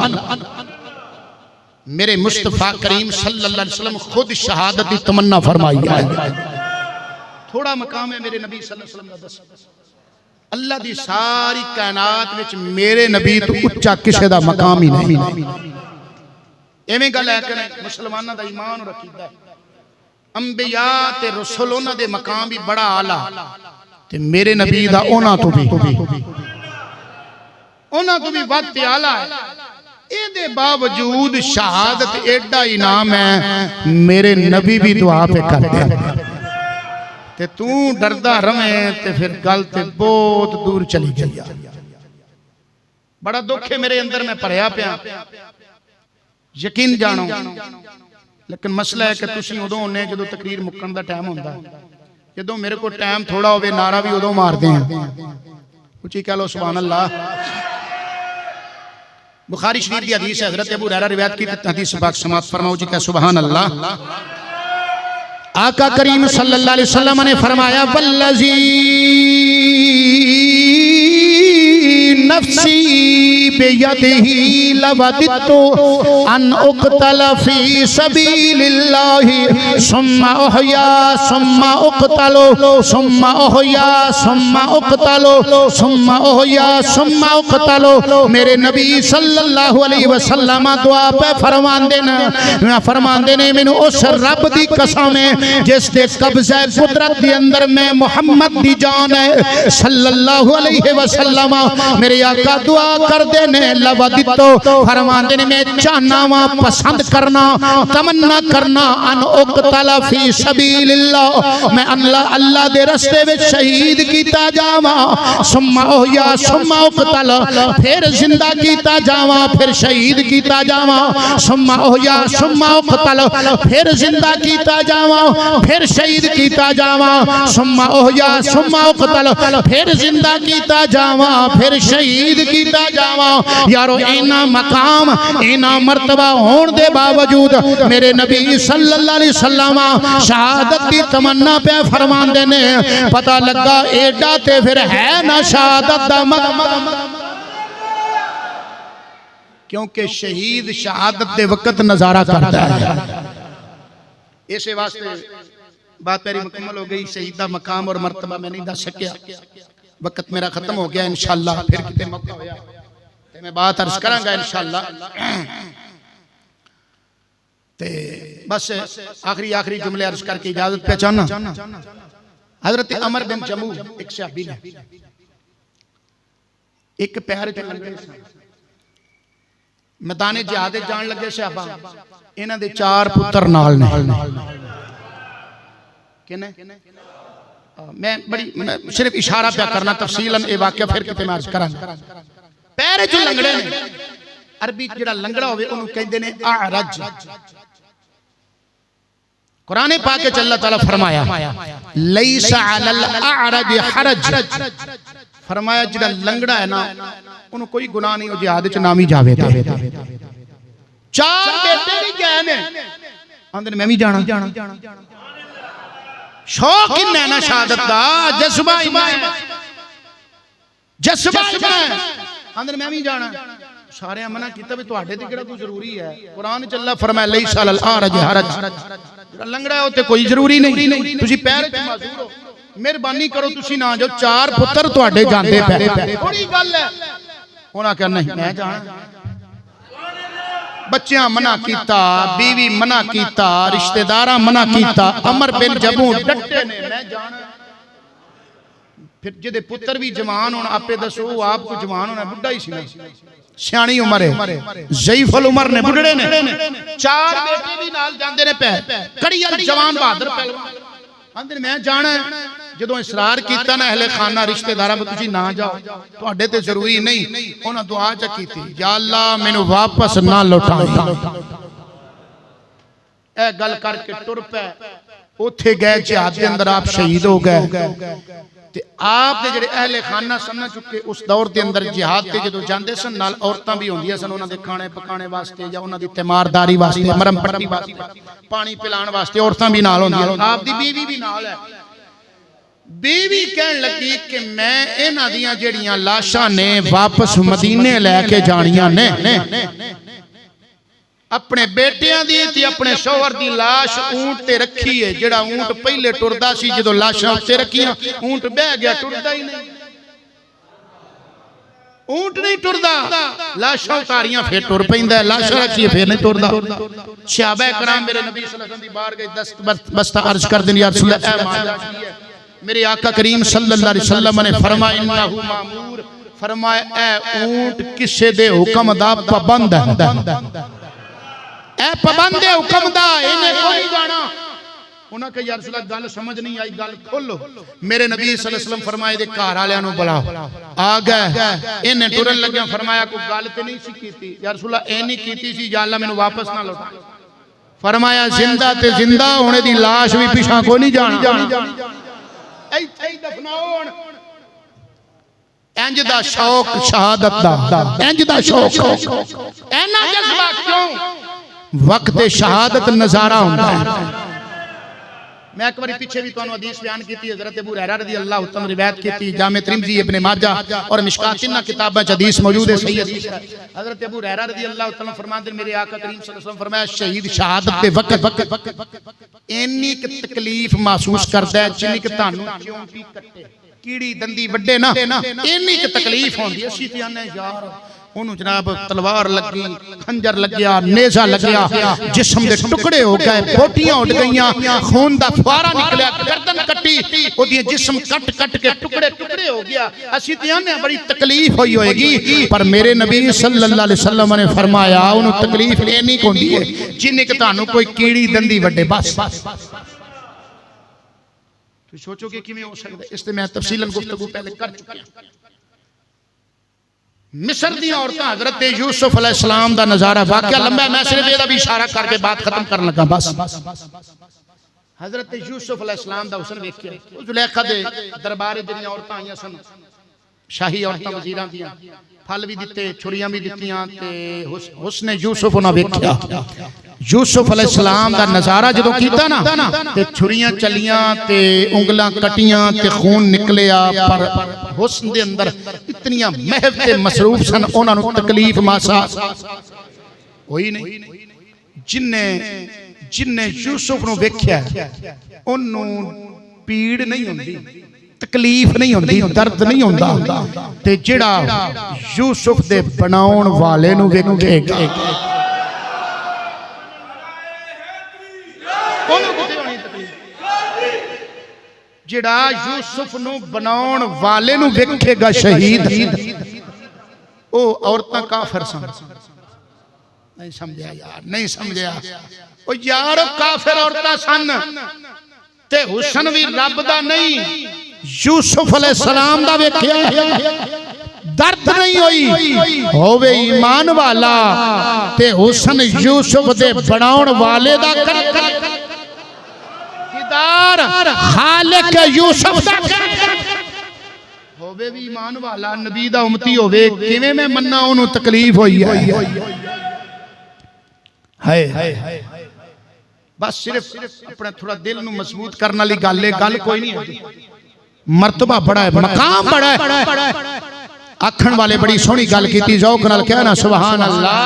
मेरे मुस्तफ़ा करीम सल्लल्लाहु अलैहि वसल्लम खुद शहादत की तमन्ना फरमाई है। थोड़ा मकाम है मेरे नबी सल्लल्लाहु अलैहि वसल्लम दा, दस अल्लाह दी सारी कायनात विच मेरे नबी तो उच्चा किसी दा मकाम ही नहीं। एवें गल है कि मुसलमानां दा ईमान और अकीदा, अंबिया ते रसूल उन्हां दे मकाम भी बड़ा आला, ते मेरे नबी दा उन्हां तो भी वध ते आला है। एदे बावजूद शहादत एडा इनाम है, मेरे नबी भी दुआ पे करते हैं ते तू डरदा रवे ते फिर गल ते बहुत दूर चली गई। बड़ा दुख है मेरे अंदर, मैं भरया पिया, यकीन जानो। लेकिन मसला है कि तुसीं उदों होने जदों तकरीर मुक्कण दा टाइम हुंदा, जदों मेरे को टाइम थोड़ा होवे नारा भी उदों मारदे हैं। उची कह लो सुभान अल्लाह। बुखारी शरीफ की हदीस है, हजरत अबू हुरैरा रिवायत की हदीस पाक समाप्त फरमाओ जी, क्या सुभान अल्लाह। आका करीम सल्लल्लाहु अलैहि वसल्लम ने फरमाया वल्लज़ी नफ्सी बियदिही लवदितु अन उक़तल फी सबीलिल्लाहि सुम्मा उहया सुम्मा उक़तलु सुम्मा उहया सुम्मा उक़तलु सुम्मा उहया सुम्मा उक़तलु। मेरे नबी सल्लल्लाहु अलैहि वसल्लम दुआ पे फरमांदे ने मैनू उस रब दी कसम है जिस दे कब्ज़े कुदरत दे अंदर में मुहम्मद दी जान है सल्लल्लाहु अलैहि वसल्लम। मेरे आका दुआ करदे ने लवदितो, फरमांदे ने मैं चाहना वा, पसंद करना, तमन्ना करना अन उक़तल फी सबीलिल्लाह, मैं अल्लाह दे रस्ते विच शहीद कीता जावां। सुम्मा उहया सुम्मा उक़तल, फिर जिंदा कीता जावां फिर शहीद कीता जावां। सुम्मा उहया सुम्मा उक़तल, फिर जिंदा कीता जावां फिर शहीद कीता जावां। सुम्मा उहया सुम्मा उक़तल, फिर जिंदा कीता जावां फिर शहीद कीता जावां। यारो इना मकाम इना मर्तबा होने दे बावजूद मेरे नबी सल्लल्लाहु अलैहि वसल्लम शहादत की तमन्ना पे फरमांदे ने। पता लगा एडा ते फिर है ना शहादत दा मकाम, क्योंकि शहीद शहादत दे वक्त नजारा करता है। इस वास्ते बात मेरी मुकम्मल हो गई। शहीद का मकाम और मर्तबा मैं नहीं दस सकिया, वक्त मेरा खत्म हो गया। इंशाअल्लाह फिर कितने मौका होया ते मैं बात अर्ज करांगा इंशाअल्लाह। ते बस आखिरी जुमले अर्ज करके इजाजत पे चाहना। हजरत अमर बिन जमू एक सहाबी ने एक पैर च लंघे मैदाने जिहाद जान लगे सहाबा, इन्हां दे 4 पुत्र नाल ने। किने मैं बड़ी सिर्फ इशारा पे करना, तफसीलन ए वाकया फिर किते मैं अर्ज करांगा। पैर च लंगड़े ने, अरबी जेड़ा लंगड़ा होवे ओनू कहंदे ने अरज। कुरान पाक के अल्लाह ताला फरमाया लैसा अलल अरज हरज, फरमाया जेड़ा लंगड़ा है ना ओनू कोई गुनाह नहीं, जिहाद च नाम ही जावे। 4 बेटे भी गए ने, आंदे मैं भी जाना। शौक किन्ना है ना शहादत दा, जज्बा आंदे मैं भी जाना। सारे मना किया भी तुहाडे ते किहड़ा कोई जरूरी है। कुरान च अल्लाह फरमाया लैसा अलल अरज हरज, जेड़ा लंगड़ा है उते कोई जरूरी नहीं, तुसी पैर च माजूर हो, मेहरबानी करो तुसी ना जाओ। 4 पुत्र तुहाडे जांदे पे, थोड़ी गल है। उन्हां कहा नहीं मैं जाना। बच्चियां मना किया, बीवी मना किया, रिश्तेदारा मना किया, अमर बिन जमू डटे ने मैं जाना। फिर जिहदे पुत्र भी जवान होण आपे दसो, आप को जवान होना, बुढ़ा ही सी ना, सियाणी उम्र है, ज़ईफुल उमर ने, बुढ़ड़े ने। 4 बेटे भी नाल जांदे ने पे, कड़ियल जवान बहादुर पहलवान आंदे मैं जाना। जदों इसरार किया ना अहले खाना रिश्तेदारा में तुसी ना जाओ, तुहाडे ते जरूरी नहीं, उन्हां दुआ च कीती या अल्लाह मैनू वापस ना लौटाई। ए गल करके टुर पे, उथे गए जिहाद दे अंदर आप शहीद हो गए। ते आप दे जेड़े अहले खाना सन चुके उस दौर के अंदर जिहाद ते जदों जांदे सन नाल औरतां भी होंदियां सन, उन्हां दे खाने पकाने वास्ते या उन्हां दी तीमारदारी वास्ते, मरम पट्टी वास्ते, पानी पिलाण वास्ते औरतां भी नाल होंदियां। आप दी बीवी भी नाल है। बीवी कहन लगी कि मैं इन्हां दियां जेड़ियां लाशां ने वापस मदीने लैके जानियां ने। अपने बेटियां दी ते अपने शौहर दी लाश ऊंट ते रखी है। जेड़ा ऊंट पहले टुरदा सी, जदों लाशां उत्ते रखियां ऊंट बह गया, टुरदा ही नहीं। ऊंट नहीं टुरदा, लाशां उतारियां फिर टुर पैंदा, लाशां रखिए फिर नहीं टुरदा। सहाबा कराम मेरे नबी सल्लल्लाहु अलैहि वसल्लम दी बारगाह बस्ता अर्ज कर देनी, या रसूल अल्लाह ए माजरा की है। मेरे आका करीम सल्लल्लाहु अलैहि वसल्लम ने फरमाया इन्नहु मामूर, फरमाया ए ऊंट किसे दे हुक्म दा पाबंद है, ए पाबंद है हुक्म दा, इन्हें कोई जाना। उन्हां कहा या रसूल अल्लाह गल समझ नहीं आई, गल खोलो। मेरे नबी सल्लल्लाहु अलैहि वसल्लम फरमाए दे घर वालियां नु बुलाओ, आ गए। इन्हें टुरन लग्या फरमाया कोई गल ते नहीं सी कीती। या रसूल अल्लाह ए नहीं कीती सी, या अल्लाह मैनू वापस ना लौटा। फरमाया जिंदा ते जिंदा होने दी लाश भी पिछा को नहीं जाना, ऐथे ही दफनाओ। इंज दा शौक शहादत दा, इंज दा शौक, ऐना जज्बा क्यों? वक्त शहादत नजारा होता है। मैं एक बार पीछे भी तुहानू हदीस बयान की, हज़रत अबू हुरैरा रज़ी अल्लाह तआला रिवायत की, जामे तिरमिज़ी, इब्ने माजा और मिशकात तीन किताबां च हदीस मौजूद है, सही हदीस है। हज़रत अबू हुरैरा रज़ी अल्लाह तआला फरमाते हैं मेरे आका करीम सल्लल्लाहु अलैहि वसल्लम फरमाया शहीद शहादत दे वक्त इन्नी तकलीफ महसूस करदा है जिन्नी कि तानू चिंटी कट्टे कीड़ी दंदी वड्डे ना, इन्नी तकलीफ होंदी है। असीं ते आने यार उन्होंने जनाब तलवार लगी, खंजर लग्या, नेजा लग्या, जिस्म दे टुकड़े हो गए, बोटियां उड़ गईयां, खून दा फुआरा निकलिया, गर्दन कट्टी, ओदी जिस्म कट कट के टुकड़े टुकड़े हो गया। असीं ते आने बड़ी तकलीफ होई होएगी, पर मेरे नबी सल्लल्लाहु अलैहि वसल्लम ने फरमाया उन्हों तकलीफ इन्नी होंदी है जिन्नी कि तुहानू कोई कीड़ी दंदी वड्डे। बस तुसीं सोचोगे किवें हो सकदा? इस ते मैं तफसीलन गुफ्तगू पहले कर चुका। मिस्र दी औरतां हजरत यूसुफ अलैहिस्सलाम दा नजारा वाकया लंबा, मैं सिर्फ एदा भी इशारा करके बात खत्म करन लगा। बस हजरत यूसुफ अलैहिस्सलाम दा हुस्न वेखिया, जुलेखा दे दरबार जिन्नी औरतां आईयां सन, शाही औरतां वजीरां दियां, फल भी दिते, छुरियां भी दित्तियां, ते हुस्न यूसुफ उन्हां वेखिया। यूसुफ अलैहिस्सलाम दा नजारा जदों कीता ना ते छुरियां चलियां ते उंगलां कटियां ते खून निकलिया, पर हुस्न दे अंदर इतनियां महव ते मसरूफ सन, उन्हां नूं तकलीफ मासा होई नहीं। जिन्ने जिन्हें यूसुफ नूं वेख्या ओनूं पीड़ नहीं होंदी, तकलीफ नहीं होंदी, दर्द नहीं होंदा। ते जिहड़ा यूसुफ दे बनाउण वाले नूं वेखेगा जिहड़ा यूसुफ नूं बनाउण वाले नूं वेखेगा शहीद, ओ औरतां काफिर सन। नहीं समझया यार, नहीं समझया। ओ यार काफिर औरतां सन ते हुस्न भी रब दा नहीं, यूसुफ अलैहिस्सलाम दा वेख्या। दर्द नहीं होई होवे ईमान वाला ते हुस्न यूसुफ दे बनाउण वाले दा दीदार खालिक यूसुफ दा होवे भी ईमान वाला, नबी दा उम्मती होवे, किवें मैं मन्ना ओनू तकलीफ होई है। बस सिर्फ अपना थोड़ा दिल नू मजबूत करने वाली गल है, गल कोई नहीं है। मर्तबा बड़ा है, मकाम बड़ा है। आखण वाले बड़ी सोहनी गल कीती, ज़ौक नाल कहना सुभान अल्लाह।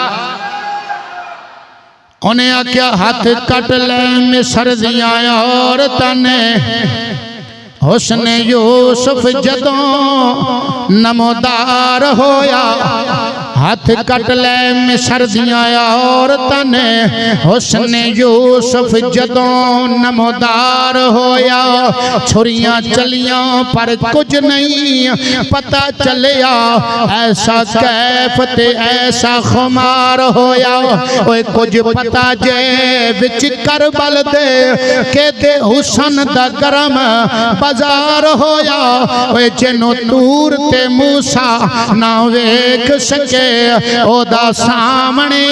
उन्हें आख्या हाथ कट ले मिस्र दियां औरतां ने, हुस्न यूसुफ जदों नमोदार होया। हाथ कट ले मिस्र दियां औरतां ने, हुस्न यूसुफ जदों नमोदार होया। छुरियां चलियां पर कुछ नहीं पता चलिया, ऐसा कैफ ते ऐसा खुमार होया। ओए कुछ पता जे विच करबल दे के दे हुस्न दा गरम बाजार होया। ओए जिन्हों दूर ते मूसा ना वेख सके, ओदा सामने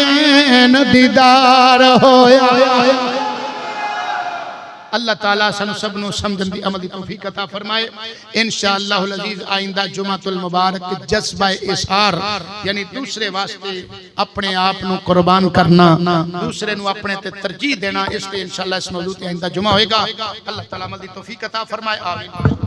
ऐन दीदार होया। अल्लाह ताला सानू सबनू समझन दी अमल दी तौफीक अता फरमाए। इंशाअल्लाहुल अजीज आइंदा जुमातुल मुबारक जज्बा इसार यानी दूसरे वास्ते अपने आप नू कुर्बान करना, दूसरे नू अपने ते तरजीह देना, इस पे इंशाअल्लाह इस मौजूद आइंदा जुमा होएगा। अल्लाह ताला अमल दी तौफीक अता फरमाए। आमीन।